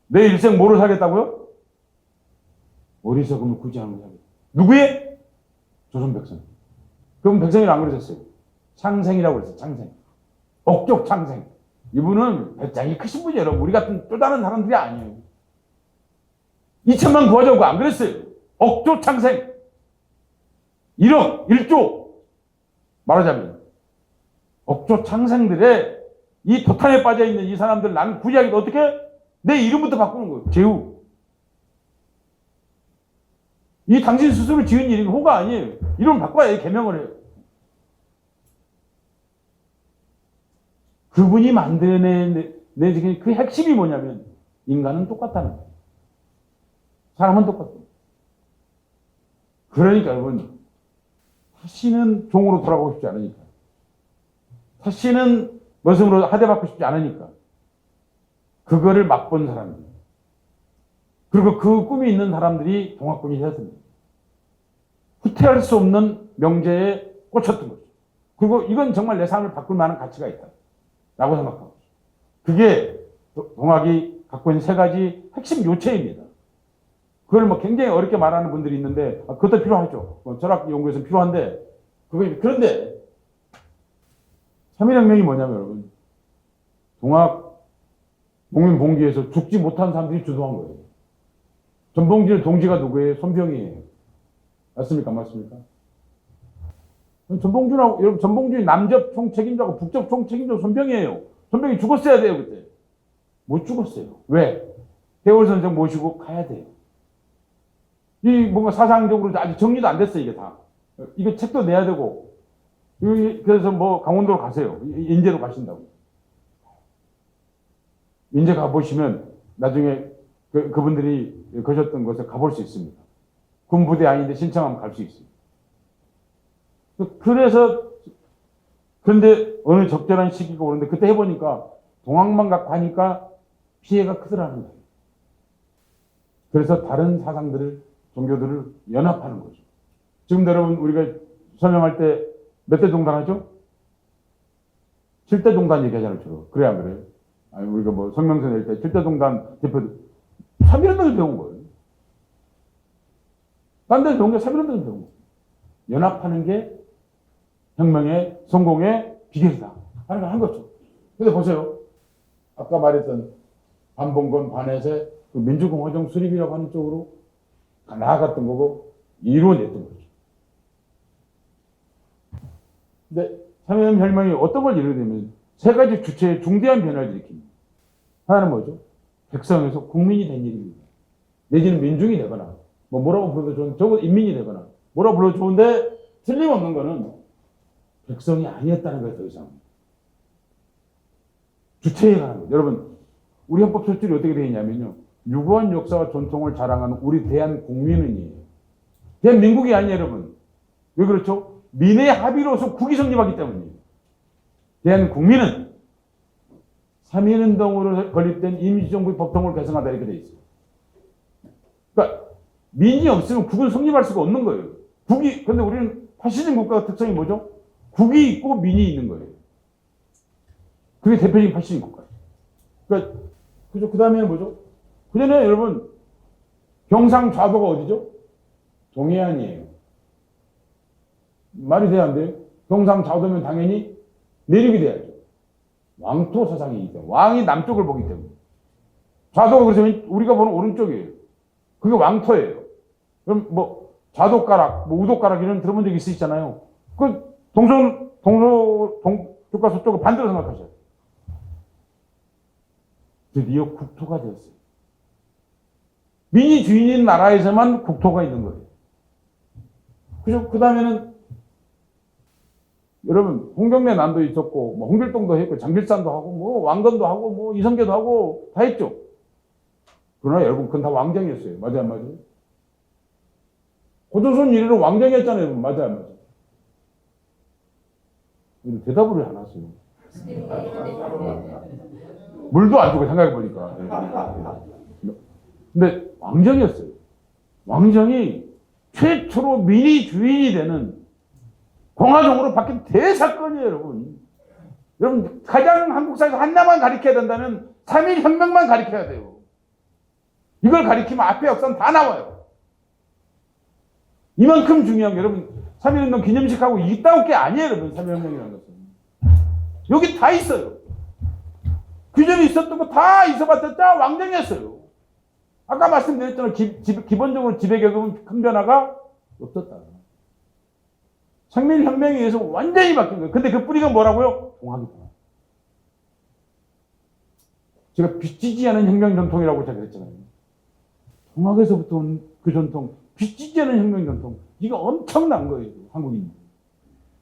내 일생 뭐를 살겠다고요? 어리석음을 구제하는 걸 살겠다. 누구의? 조선 백성. 그럼 백성이라 안 그러셨어요? 창생이라고 그랬어요. 창생. 억족 창생. 이분은 배짱이 크신 분이에요. 여러분. 우리 같은 또 다른 사람들이 아니에요. 2천만 구하자고 안 그랬어요. 억조 창생. 1억, 1조. 말하자면 억조 창생들의 이 도탄에 빠져있는 이 사람들 나는 구제하기도 어떻게? 내 이름부터 바꾸는 거예요. 제후. 이 당신 스스로 지은 일인 호가 아니에요. 이름 바꿔야 개명을 해요. 그분이 만들어낸 그 핵심이 뭐냐면 인간은 똑같다는 거예요. 사람은 똑같다. 그러니까 여러분 다시는 종으로 돌아가고 싶지 않으니까, 다시는 머슴으로 하대받고 싶지 않으니까 그거를 맛본 사람들, 그리고 그 꿈이 있는 사람들이 동학군이 되었습니다. 후퇴할 수 없는 명제에 꽂혔던 거죠. 그리고 이건 정말 내 삶을 바꿀 만한 가치가 있다 라고 생각하고 있어요. 그게 동학이 갖고 있는 세 가지 핵심 요체입니다. 그걸 뭐 굉장히 어렵게 말하는 분들이 있는데 그것도 필요하죠. 철학 연구에서 필요한데 그런데 3.1혁명이 뭐냐면 여러분 동학 농민봉기에서 죽지 못한 사람들이 주도한 거예요. 전봉길 동지가 누구예요? 손병희예요. 맞습니까? 맞습니까? 전봉준하고 여러분 전봉준이 남접 총책임자고 북접 총책임자 손병희예요. 손병희 죽었어야 돼요 그때. 못 죽었어요. 왜? 대월 선생 모시고 가야 돼요. 이 뭔가 사상적으로 아직 정리도 안 됐어요 이게 다. 이거 책도 내야 되고. 그래서 뭐 강원도로 가세요. 인제로 가신다고. 인제 가보시면 나중에 그분들이 거셨던 곳에 가볼 수 있습니다. 군부대 아닌데 신청하면 갈 수 있습니다. 그래서 그런데 어느 적절한 시기가 오는데 그때 해보니까 동학만 갖고 하니까 피해가 크더라는 거예요. 그래서 다른 사상들을 종교들을 연합하는 거죠. 지금 여러분 우리가 설명할 때 몇 대 동단 하죠? 7대 동단 얘기하잖아요. 주로. 그래 안 그래요? 아니 우리가 뭐 성명서 낼 때 7대 동단 대표들 3.1운동을 배운 거예요. 딴 데서 배운 게 3.1운동을 배운 거예요. 연합하는 게 혁명의 성공의 비결이다 하는 걸 한 거죠. 근데 보세요. 아까 말했던 반봉건 반해세 그 민주공화정 수립이라고 하는 쪽으로 나아갔던 거고 이루어냈던 거죠. 근데 3.1 혁명이 어떤 걸 이루어내면 세 가지 주체의 중대한 변화를 일으킵니다. 하나는 뭐죠? 백성에서 국민이 된 일입니다. 내지는 민중이 되거나 뭐라고 불러도 좋은데 적어도 인민이 되거나 뭐라고 불러도 좋은데 틀림없는 거는 백성이 아니었다는 거예요. 더 이상. 주체에 관한 거예요. 여러분 우리 헌법 설정이 어떻게 되어 있냐면요. 유구한 역사와 전통을 자랑하는 우리 대한국민은이에요. 대한민국이 아니에요. 여러분. 왜 그렇죠? 민의 합의로서 국이 성립하기 때문이에요. 대한국민은 3.1운동으로 건립된 임시정부의 법통을 개성하다 이렇게 되어 있어요. 그러니까 민이 없으면 국은 성립할 수가 없는 거예요. 근데 우리는 파시즘 국가의 특성이 뭐죠? 국이 있고 민이 있는 거예요. 그게 대표적인 파시즘 국가예요. 그러니까 그 다음에는 뭐죠? 그 전에 여러분 경상좌도가 어디죠? 동해안이에요. 말이 돼야 안 돼요? 경상좌도면 당연히 내륙이 돼야죠. 왕토 사상이기 때문에 왕이 남쪽을 보기 때문에 좌도가 그러면 우리가 보는 오른쪽이에요. 그게 왕토예요. 그럼 뭐 좌도가락, 뭐 우도가락 이런 들어본 적 있으시잖아요. 그 동쪽과 서쪽을 반대로 생각하셔요. 드디어 국토가 되었어요. 민이 주인인 나라에서만 국토가 있는 거예요. 그죠? 그 다음에는 여러분 홍경래 난도 있었고 뭐 홍길동도 했고 장길산도 하고 뭐 왕건도 하고 뭐 이성계도 하고 다 했죠. 그러나 여러분 그건 다 왕정이었어요. 맞아요, 안 맞아요? 고조선 이래로 왕정이었잖아요. 여러분. 맞아요, 안 맞아요? 대답을 안 하세요. 물도 안 주고 생각해보니까. 근데 왕정이었어요. 왕정이 최초로 민이 주인이 되는 공화정으로 바뀐 대사건이에요, 여러분. 여러분, 가장 한국사에서 하나만 가리켜야 된다면 3.1 혁명만 가리켜야 돼요. 이걸 가리키면 앞에 역사는 다 나와요. 이만큼 중요한 게 여러분 3.1운동 기념식하고 이따올 게 아니에요, 여러분. 3.1 혁명이라는 것은. 여기 다 있어요. 그전에 있었던 거 다 있어봤자 다 왕정이었어요. 아까 말씀드렸잖아요. 기본적으로 지배계급은 큰 변화가 없었다. 3.1 혁명에 의해서 완전히 바뀐 거예요. 근데 그 뿌리가 뭐라고요? 공학이다. 제가 비치지 않은 혁명 전통이라고 제가 그랬잖아요. 공학에서부터 온 그 전통, 비치지 않은 혁명 전통. 이거 엄청난 거예요, 한국인.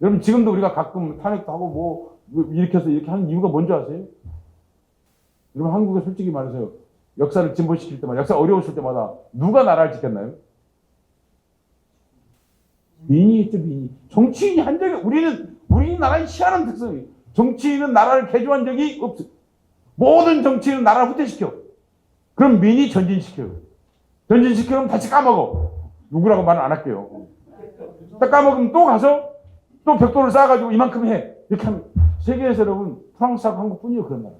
여러분, 지금도 우리가 가끔 탄핵도 하고 일으켜서 이렇게 하는 이유가 뭔지 아세요? 여러분, 한국에 솔직히 말해서 역사를 진보시킬 때마다, 역사 어려웠을 때마다 누가 나라를 지켰나요? 민이 있죠, 민이. 정치인이 한 적이, 우리나라의 희한한 특성이, 정치인은 나라를 개조한 적이 없어요. 모든 정치인은 나라를 후퇴시켜. 그럼 민이 전진시켜요. 전진시키면 다시 까먹어. 누구라고 말은 안 할게요. 딱 까먹으면 또 가서 또 벽돌을 쌓아가지고 이만큼 해. 이렇게 하면 세계에서 여러분 프랑스하고 한국뿐이에요. 그런 나라.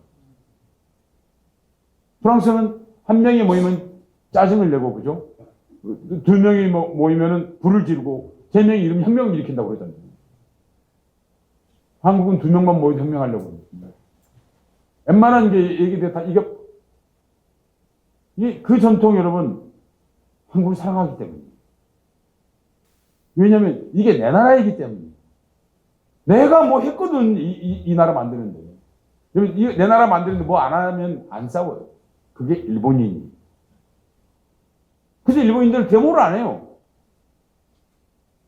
프랑스는 한 명이 모이면 짜증을 내고 그죠? 두 명이 모이면은 불을 지르고 세 명이 이러면 혁명을 일으킨다고 그러잖아요. 한국은 두 명만 모여도 혁명하려고 합니다. 웬만한 게 얘기돼 다 이게 그 전통 여러분 한국을 사랑하기 때문에. 왜냐하면 이게 내 나라이기 때문에. 내가 뭐 했거든 이 나라 만드는데. 내 나라 만드는데 뭐 안 하면 안 싸워요. 그게 일본인이. 그래서 일본인들은 데모를 안 해요.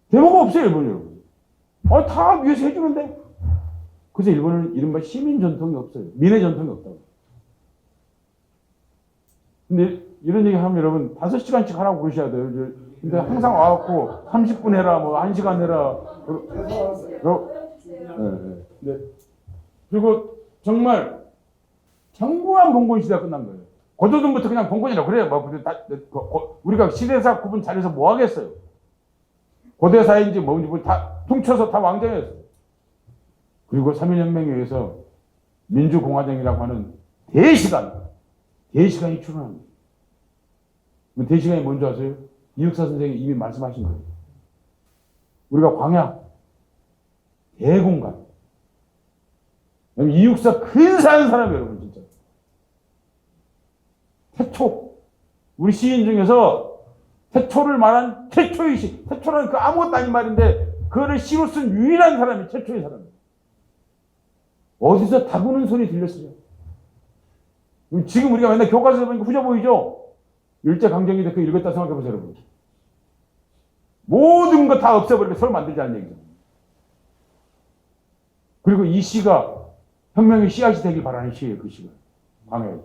데모가 없어요, 일본 여러분. 다 위에서 해주는데. 그래서 일본은 이른바 시민 전통이 없어요. 민의 전통이 없다고. 근데 이런 얘기 하면 여러분 5시간씩 하라고 그러셔야 돼요. 근데 항상 와갖고 30분 해라, 뭐 1시간 해라. 네. 그리고 정말 정부한 봉건 시대가 끝난 거예요. 고조선부터 그냥 봉건이라고 그래요. 우리가 시대사 구분 잘해서 뭐 하겠어요. 고대사인지 뭔지 다 퉁쳐서 다 왕정이었어요. 그리고 3.1혁명에 의해서 민주공화정이라고 하는 대시간이 출현합니다. 대시간이 뭔지 아세요? 이육사 선생님이 이미 말씀하신 거예요. 우리가 광야, 대공간. 이육사 근사한 사람 여러분 진짜. 태초. 우리 시인 중에서 태초를 말한 최초의 시. 태초라는 그 아무것도 아닌 말인데 그거를 시로 쓴 유일한 사람이 최초의 사람이에요. 어디서 다구는 소리 들렸어요? 지금 우리가 맨날 교과서에 보니까 후져 보이죠? 일제강점기 때 그 읽었다 생각해보세요, 여러분. 모든 거 다 없애버리고 서로 만들자는 얘기죠. 그리고 이 시가 혁명의 씨앗이 되길 바라는 시예요, 그 시가. 광야에.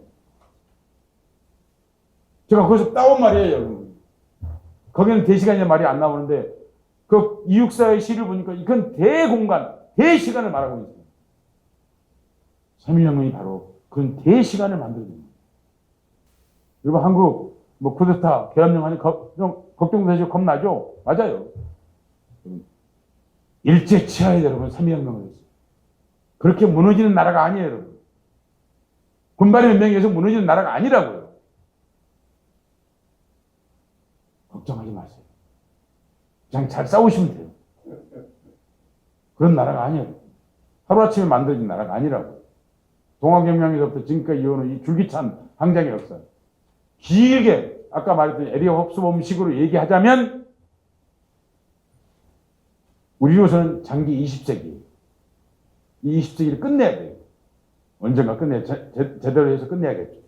제가 거기서 따온 말이에요, 여러분. 거기는 대시간이라는 말이 안 나오는데, 그 이육사의 시를 보니까 이건 대공간, 대시간을 말하고 있어요. 3.1혁명이 바로 그런 대시간을 만들어줍니다. 여러분, 한국, 쿠데타, 계엄령 하니 걱정되시고 겁나죠? 맞아요. 일제치하에 여러분 3.1혁명을 했어요. 그렇게 무너지는 나라가 아니에요, 여러분. 군발의 몇 명에 의해서 무너지는 나라가 아니라고요. 걱정하지 마세요. 그냥 잘 싸우시면 돼요. 그런 나라가 아니에요. 하루아침에 만들어진 나라가 아니라고요. 동학혁명에서부터 지금까지 이어오는 이 줄기찬 항쟁의 역사. 길게, 아까 말했던 에리어 홉스범식으로 얘기하자면, 우리로서는 장기 20세기. 이 20세기를 끝내야 돼요. 언젠가 제대로 해서 끝내야겠죠.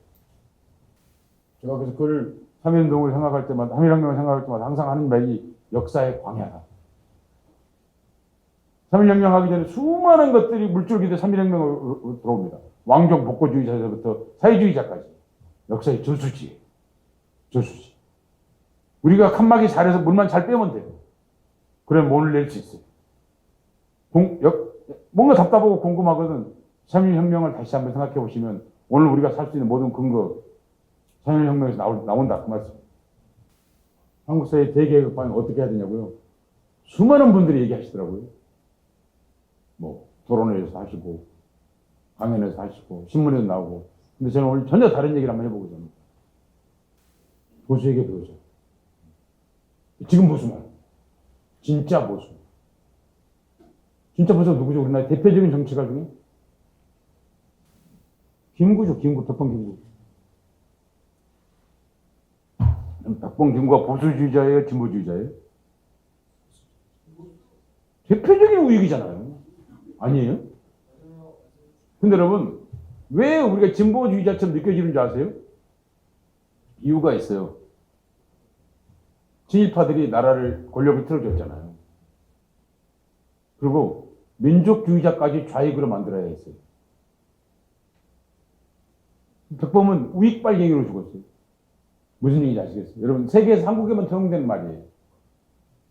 제가 그래서 그걸 3.1운동을 생각할 때마다, 3.1혁명을 생각할 때마다 항상 하는 말이 역사의 광야다. 3.1혁명 하기 전에 수많은 것들이 물줄기대 3.1혁명으로 들어옵니다. 왕정 복고주의자에서부터 사회주의자까지. 역사의 저수지. 우리가 칸막이 잘해서 물만 잘 빼면 돼요. 그러면 mon을 낼 수 있어요. 뭔가 답답하고 궁금하거든. 3.1혁명을 다시 한번 생각해 보시면 오늘 우리가 살 수 있는 모든 근거 3.1혁명에서 나온다. 그 말씀. 한국 사회 대개혁방은 어떻게 해야 되냐고요. 수많은 분들이 얘기하시더라고요. 토론회에서 하시고, 강연에서 하시고, 신문에서 나오고. 근데 저는 오늘 전혀 다른 얘기를 한번 해보고자. 보수에게 배우자. 지금 보수만. 진짜 보수. 진짜 보수가 누구죠? 우리나라 대표적인 정치가 중에? 김구죠, 김구, 덕봉 김구. 덕봉 김구가 보수주의자예요, 진보주의자예요? 대표적인 우익이잖아요. 아니에요? 근데 여러분, 왜 우리가 진보주의자처럼 느껴지는 줄 아세요? 이유가 있어요. 친일파들이 나라를, 권력을 틀어줬잖아요. 그리고 민족주의자까지 좌익으로 만들어야 했어요. 덕범은 우익빨갱이로 죽었어요. 무슨 얘기인지 아시겠어요? 여러분, 세계에서 한국에만 통용되는 말이에요.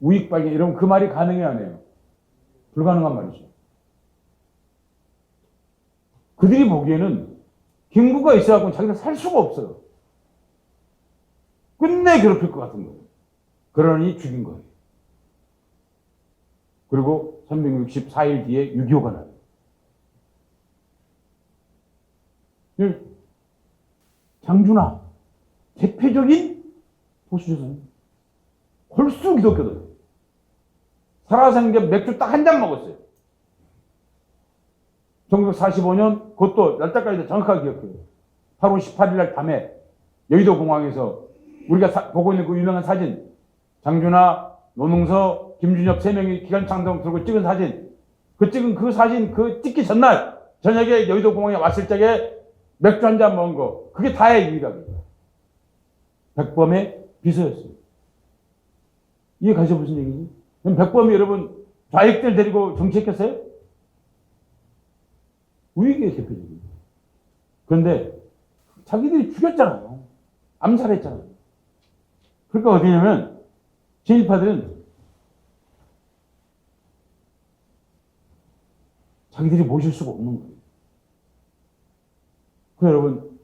우익빨갱이. 여러분, 그 말이 가능해야 안 해요? 불가능한 말이죠. 그들이 보기에는 김구가 있어갖고 자기가 살 수가 없어요. 끝내 괴롭힐 것 같은 거예요. 그러니 죽인 거예요. 그리고 364일 뒤에 6.25가 나요. 장준하, 대표적인 보수조선. 홀수 기독교들. 살아생전 맥주 딱 한 잔 먹었어요. 1945년, 그것도 날짜까지 정확하게 기억해요. 8월 18일 날 밤에 여의도 공항에서 우리가 보고 있는 그 유명한 사진, 장준하, 노능서, 김준엽 3명이 기관창동 들고 찍은 사진, 그 사진, 그 찍기 전날, 저녁에 여의도 공항에 왔을 적에 맥주 한 잔 먹은 거, 그게 다의 유일하게. 백범의 비서였어요. 이해 가시죠? 무슨 얘기지? 그럼 백범이 여러분, 좌익들 데리고 정치했겠어요? 우익이에요, 대표적인. 그런데 자기들이 죽였잖아요. 암살했잖아요. 그러니까 어디냐면, 친일파들은 자기들이 모실 수가 없는 거예요. 그 여러분,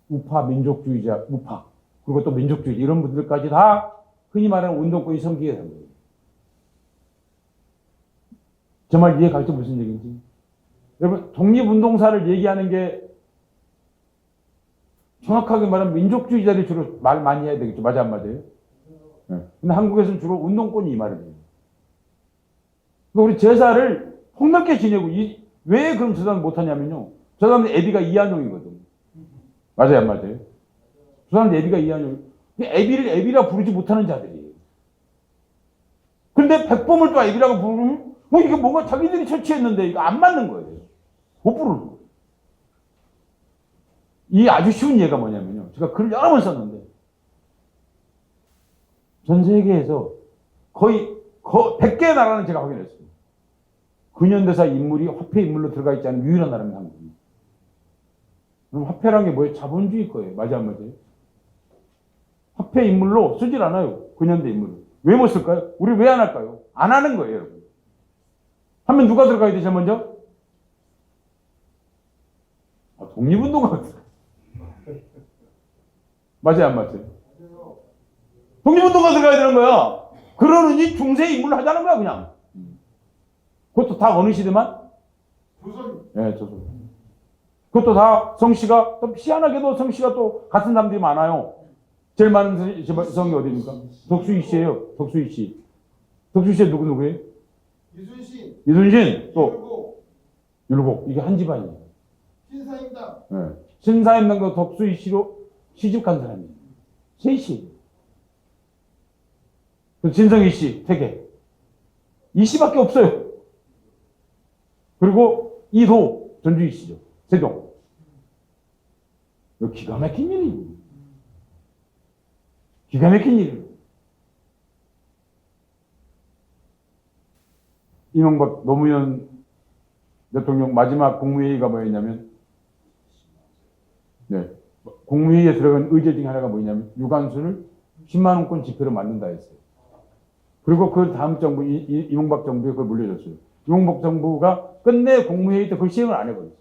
우파, 민족주의자, 우파, 그리고 또 민족주의자, 이런 분들까지 다 흔히 말하는 운동권이 섬기게 된 거예요. 저 말 이해 가시죠? 무슨 얘기인지. 여러분, 독립운동사를 얘기하는 게 정확하게 말하면 민족주의자들이 주로 말 많이 해야 되겠죠. 맞아, 안 맞아요? 네. 근데 한국에서는 주로 운동권이 이 말을 해요. 그러니까 우리 제사를 폭넓게 지내고, 왜 그럼 저 사람 못하냐면요. 저 사람은 애비가 이한용이거든. 맞아요, 안 맞아요? 저 사람은 애비가 이한용. 애비를 애비라 부르지 못하는 자들이에요. 근데 백범을 또 애비라고 부르면, 이게 뭔가 자기들이 처치했는데, 이거 안 맞는 거예요. 못 부르는 거예요. 이 아주 쉬운 예가 뭐냐면요. 제가 글을 여러 번 썼는데, 전 세계에서 거의 100개의 나라는 제가 확인했어요. 근현대사 인물이 화폐 인물로 들어가 있지 않은 유일한 나라입니다, 한국이. 그럼 화폐란 게 뭐예요? 자본주의 거예요. 맞아, 안 맞아요? 화폐 인물로 쓰질 않아요. 근현대 인물을. 왜 못 쓸까요? 우리 왜 안 할까요? 안 하는 거예요, 여러분. 하면 누가 들어가야 되죠, 먼저? 독립운동가. 맞아요, 안 맞아요? 독립운동가 들어가야 되는 거야. 그러느니 중세 인물을 하자는 거야, 그냥. 그것도 다 어느 시대만? 조선. 네, 조선. 그것도 다 성씨가, 또 희한하게도 성씨가 또 같은 사람들이 많아요. 제일 많은 성이 어디입니까? 덕수이 씨예요. 덕수이 씨. 덕수이 씨 누구예요? 이순신. 이순신. 또 율곡. 이게 한 집안이에요. 신사임당. 네. 신사임당도 덕수이 씨로 시집간 사람이에요. 셋이. 진성희 씨, 태계. 이 씨밖에 없어요. 그리고 이도 전주희 씨죠. 세종. 이거 기가 막힌 일이에요. 기가 막힌 일이에요. 이명박 노무현 대통령 마지막 국무회의가 뭐였냐면, 네, 국무회의에 들어간 의제 중에 하나가 뭐냐면 유관순을 10만 원권 지표로 만든다 했어요. 그리고 그 다음 정부, 이명박 정부에 그걸 물려줬어요. 이명박 정부가 끝내 국무회의 때 그걸 시행을 안 해버렸어요.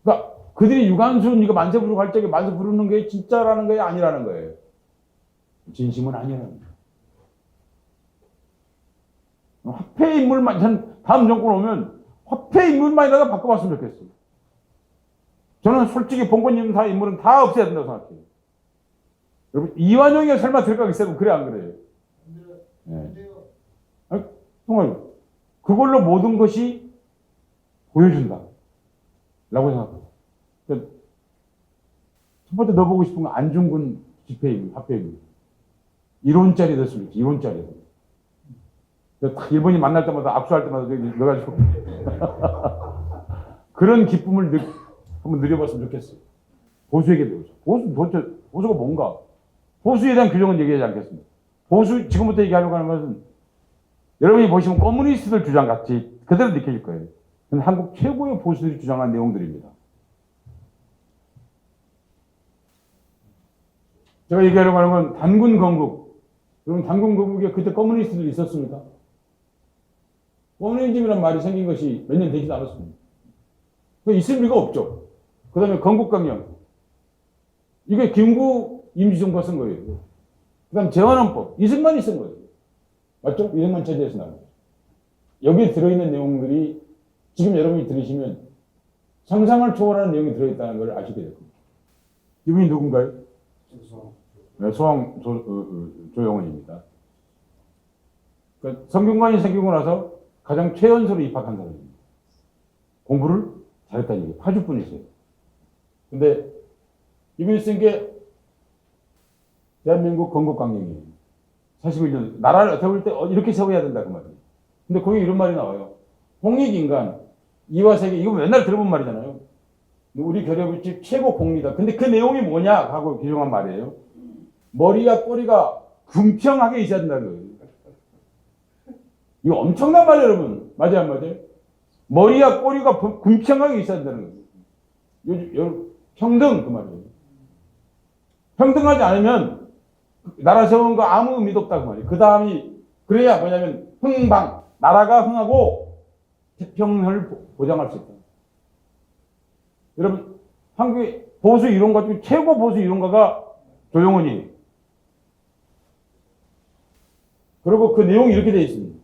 그러니까 그들이 유관순 이거 만세 부르고 할 적에 만세 부르는 게 진짜라는 거예요? 아니라는 거예요? 진심은 아니라는 거예요. 화폐 인물만, 전 다음 정권 오면 화폐 인물만이라도 바꿔봤으면 좋겠어요. 저는 솔직히 봉건님 다 인물은 다 없애야 된다고 생각해요. 여러분, 이완용이가 설마 들어가겠어요? 그래, 안 그래요? 네. 아니, 정말, 그걸로 모든 것이 보여준다. 라고 생각해요. 그러니까 첫 번째 넣어보고 싶은 건 안중근 집회입니다. 화폐입니다. 1원짜리 됐으면 좋겠어요. 1원짜리. 딱 일본이 만날 때마다 악수할 때마다 넣어가지고 그런 기쁨을 한번 누려봤으면 좋겠어요. 보수에게 배우죠. 보수가 뭔가? 보수에 대한 규정은 얘기하지 않겠습니다. 보수, 지금부터 얘기하려고 하는 것은 여러분이 보시면 커뮤니스트들 주장 같이 그대로 느껴질 거예요. 근데 한국 최고의 보수들이 주장한 내용들입니다. 제가 얘기하려고 하는 건 단군 건국. 여러분, 단군 건국에 그때 커뮤니스트들이 있었습니까? 커뮤니즘이라는 말이 생긴 것이 몇 년 되지도 않았습니다. 있을 리가 없죠. 그 다음에 건국강령. 이게 김구 임시정부가 쓴 거예요. 그 다음 재헌헌법. 이승만이 쓴 거예요. 맞죠? 이승만 체제에서 나온 거예요. 여기에 들어있는 내용들이 지금 여러분이 들으시면 상상을 초월하는 내용이 들어있다는 걸 아시게 될 겁니다. 이분이 누군가요? 네, 소왕 조영원입니다. 그러니까 성균관이 생기고 나서 가장 최연소로 입학한 사람입니다. 공부를 잘했다는 얘기, 파주분이세요. 근데 이분이 쓴 게 대한민국 건국강령이에요. 41년. 나라를 어떻게 볼 때 이렇게 세워야 된다 그 말이에요. 근데 거기 이런 말이 나와요. 홍익인간, 이화세계, 이거 맨날 들어본 말이잖아요. 우리 결여부집 최고 공리다. 근데 그 내용이 뭐냐 하고 규정한 말이에요. 머리와 꼬리가 궁평하게 있어야 된다는 거예요. 이거 엄청난 말이에요, 여러분. 맞아요, 안 맞아요? 머리와 꼬리가 궁평하게 있어야 된다는 거예요. 평등, 그 말이에요. 평등하지 않으면 나라 세우는 거 아무 의미도 없다, 그 말이에요. 그 다음이, 그래야 뭐냐면 흥방. 나라가 흥하고 태평을 보장할 수 있다. 여러분, 한국의 보수 이론가 중에 최고 보수 이론가가 조영원이에요. 그리고 그 내용이 이렇게 되어 있습니다.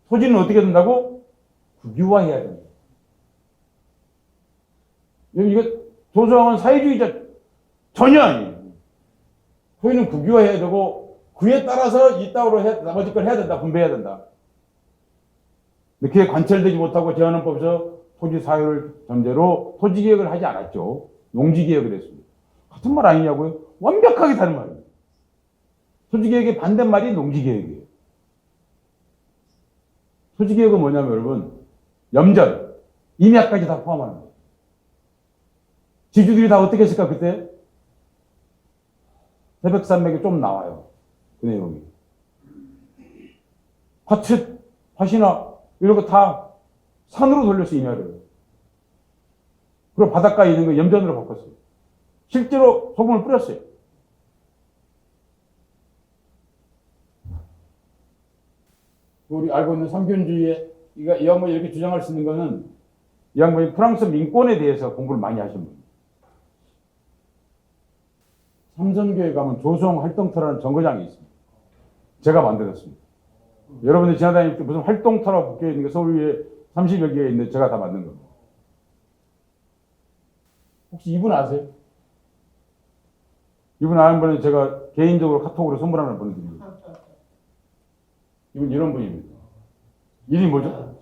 토지는 어떻게 된다고? 국유화해야 된다. 이거 조소왕은 사회주의자 전혀 아니에요. 토지는 국유화해야 되고 그에 따라서 이따위로 나머지 걸 해야 된다. 분배해야 된다. 근데 그게 관철되지 못하고 재헌헌법에서 토지 사유를 전제로 토지개혁을 하지 않았죠. 농지개혁을 했습니다. 같은 말 아니냐고요? 완벽하게 다른 말이에요. 토지개혁의 반대말이 농지개혁이에요. 토지개혁은 뭐냐면 여러분, 염전, 임야까지 다 포함하는 거예요. 지주들이 다 어떻게 했을까 그때? 새벽산맥에 좀 나와요. 그 내용이. 화측, 화신화 이런 거 다 산으로 돌렸어요, 임야를. 그리고 바닷가에 있는 거 염전으로 바꿨어요. 실제로 소금을 뿌렸어요. 우리 알고 있는 삼균주의에 이 양반이 이렇게 주장할 수 있는 거는 이 양반이 프랑스 민권에 대해서 공부를 많이 하신 분입니다. 삼선교에 가면 조성 활동터라는 정거장이 있습니다. 제가 만들었습니다. 여러분들 지나다닐 때 무슨 활동터라고 붙여 있는 게 서울 위에 30여 개가 있는데 제가 다 만든 겁니다. 혹시 이분 아세요? 이분 아는 분은 제가 개인적으로 카톡으로 선물 하나 보내드립니다. 이분 이런 분입니다. 이름이 뭐죠?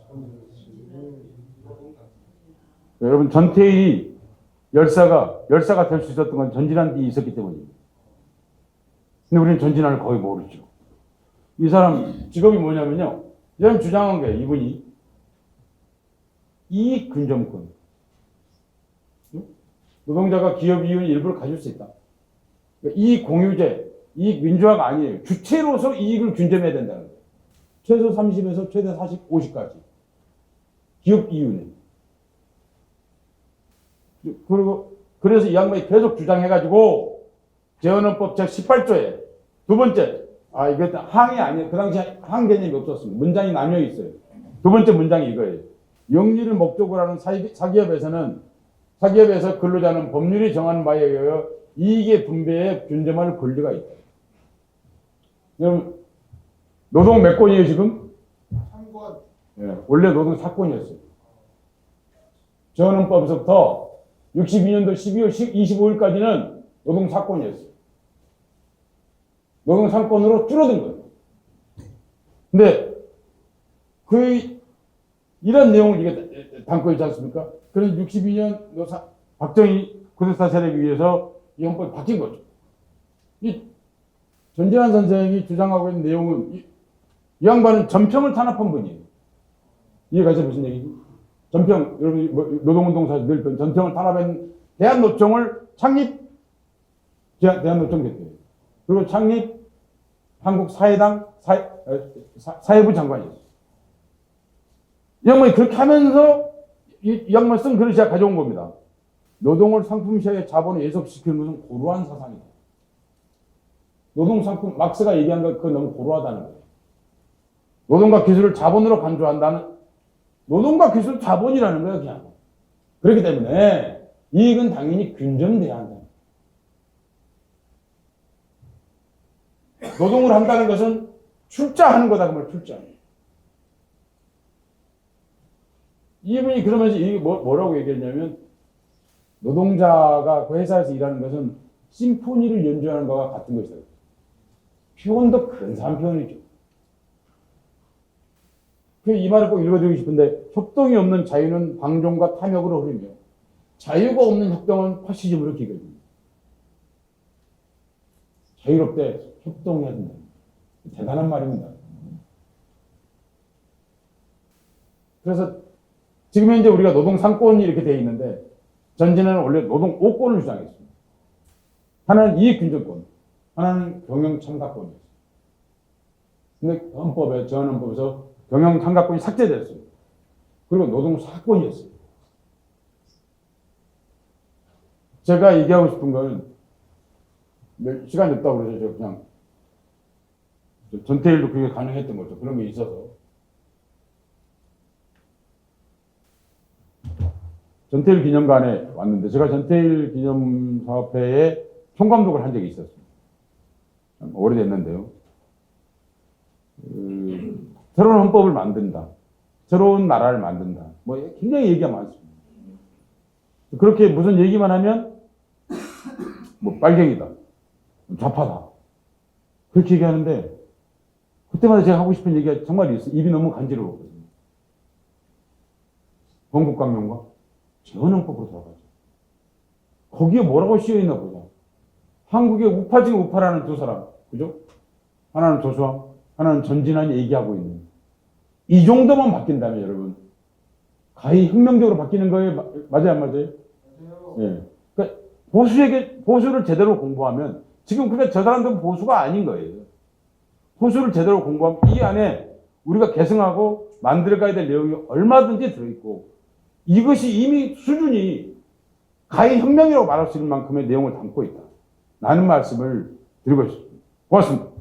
네, 여러분 전태일이 열사가 될 수 있었던 건 전진한 뒤에 있었기 때문입니다. 근데 우리는 전진한을 거의 모르죠. 이 사람 직업이 뭐냐면요. 이 사람 주장한 거예요. 이분이 이익 균점권. 노동자가 기업 이윤 일부를 가질 수 있다. 그러니까 이익 공유제, 이익 민주화가 아니에요. 주체로서 이익을 균점해야 된다는 거예요. 최소 30에서 최대 40, 50까지. 기업 이윤에. 그리고 그래서 이 양반이 계속 주장해가지고 재헌헌법 제18조에 두 번째, 이게 항이 아니에요. 그 당시에 항 개념이 없었습니다. 문장이 나뉘어 있어요. 두 번째 문장이 이거예요. 영리를 목적으로 하는 사기업에서 근로자는 법률이 정하는 바에 의하여 이익의 분배에 균점할 권리가 있다. 여러분, 노동 몇 권이에요, 지금? 3권. 사건. 예, 원래 노동 사건이었어요. 전헌법에서부터 62년도 12월 25일까지는 노동 사건이었어요. 노동 사건으로 줄어든 거예요. 근데 이런 내용을 이게 담고 있지 않습니까? 그래서 62년 박정희 쿠데타 세력에 의해서 이 헌법이 바뀐 거죠. 이 전재환 선생이 주장하고 있는 내용은 이 양반은 전평을 탄압한 분이에요. 이해가세요? 무슨 얘기지? 전평, 여러분 노동운동사에서 늘 전평을 탄압한 대한노총을 창립, 대한노총 대표. 그리고 창립 한국 사회당 사회부 장관이었어요. 이 양반이 그렇게 하면서 이 양반 쓴 글을 제가 가져온 겁니다. 노동을 상품 시장의 자본을 예속시키는 것은 고루한 사상이다. 노동 상품, 막스가 얘기한 거 그거 너무 고루하다는 거예요. 노동과 기술을 자본으로 간주한다는, 노동과 기술 자본이라는 거예요, 그냥. 그렇기 때문에 이익은 당연히 균전돼야 한다. 노동을 한다는 것은 출자하는 거다, 그 말, 출자. 이분이 그러면서 이게 뭐라고 얘기했냐면, 노동자가 그 회사에서 일하는 것은 심포니를 연주하는 것과 같은 것이다. 표현도 근사한 표현이죠. 이 말을 꼭 읽어드리고 싶은데, 협동이 없는 자유는 방종과 탐욕으로 흐르며, 자유가 없는 협동은 파시즘으로 기거든요. 자유롭 때 협동해야 된다. 대단한 말입니다. 그래서 지금 현재 우리가 노동 상권이 이렇게 되어 있는데, 전전에는 원래 노동 5권을 주장했습니다. 하나는 이익균전권, 하나는 경영참가권이었어요. 근데 헌법에, 전헌법에서 경영참가권이 삭제됐어요. 그리고 노동사건이었어요. 제가 얘기하고 싶은 건, 시간이 없다고 그래서 제가 그냥, 전태일도 그게 가능했던 거죠. 그런 게 있어서. 전태일 기념관에 왔는데, 제가 전태일 기념사업회에 총감독을 한 적이 있었습니다. 오래됐는데요. 새로운 헌법을 만든다. 새로운 나라를 만든다. 뭐 굉장히 얘기가 많습니다. 그렇게 무슨 얘기만 하면 뭐 빨갱이다. 좌파다. 그렇게 얘기하는데 그때마다 제가 하고 싶은 얘기가 정말 있어요. 입이 너무 간지러웠거든요. 건국강령과 재헌헌법으로 돌아가죠. 거기에 뭐라고 씌어있나 보자. 한국의 우파 중에 우파라는 두 사람. 그죠? 하나는 조수왕, 하나는 전진환이 얘기하고 있는. 이 정도만 바뀐다면 여러분. 가히 혁명적으로 바뀌는 거예요. 맞아요, 안 맞아요? 맞아요. 예. 그러니까 보수를 제대로 공부하면 지금 그러니까 저 사람들은 보수가 아닌 거예요. 보수를 제대로 공부하면 이 안에 우리가 계승하고 만들어가야 될 내용이 얼마든지 들어있고 이것이 이미 수준이 가히 혁명이라고 말할 수 있는 만큼의 내용을 담고 있다. 라는 말씀을 드리고 싶습니다. 고맙습니다.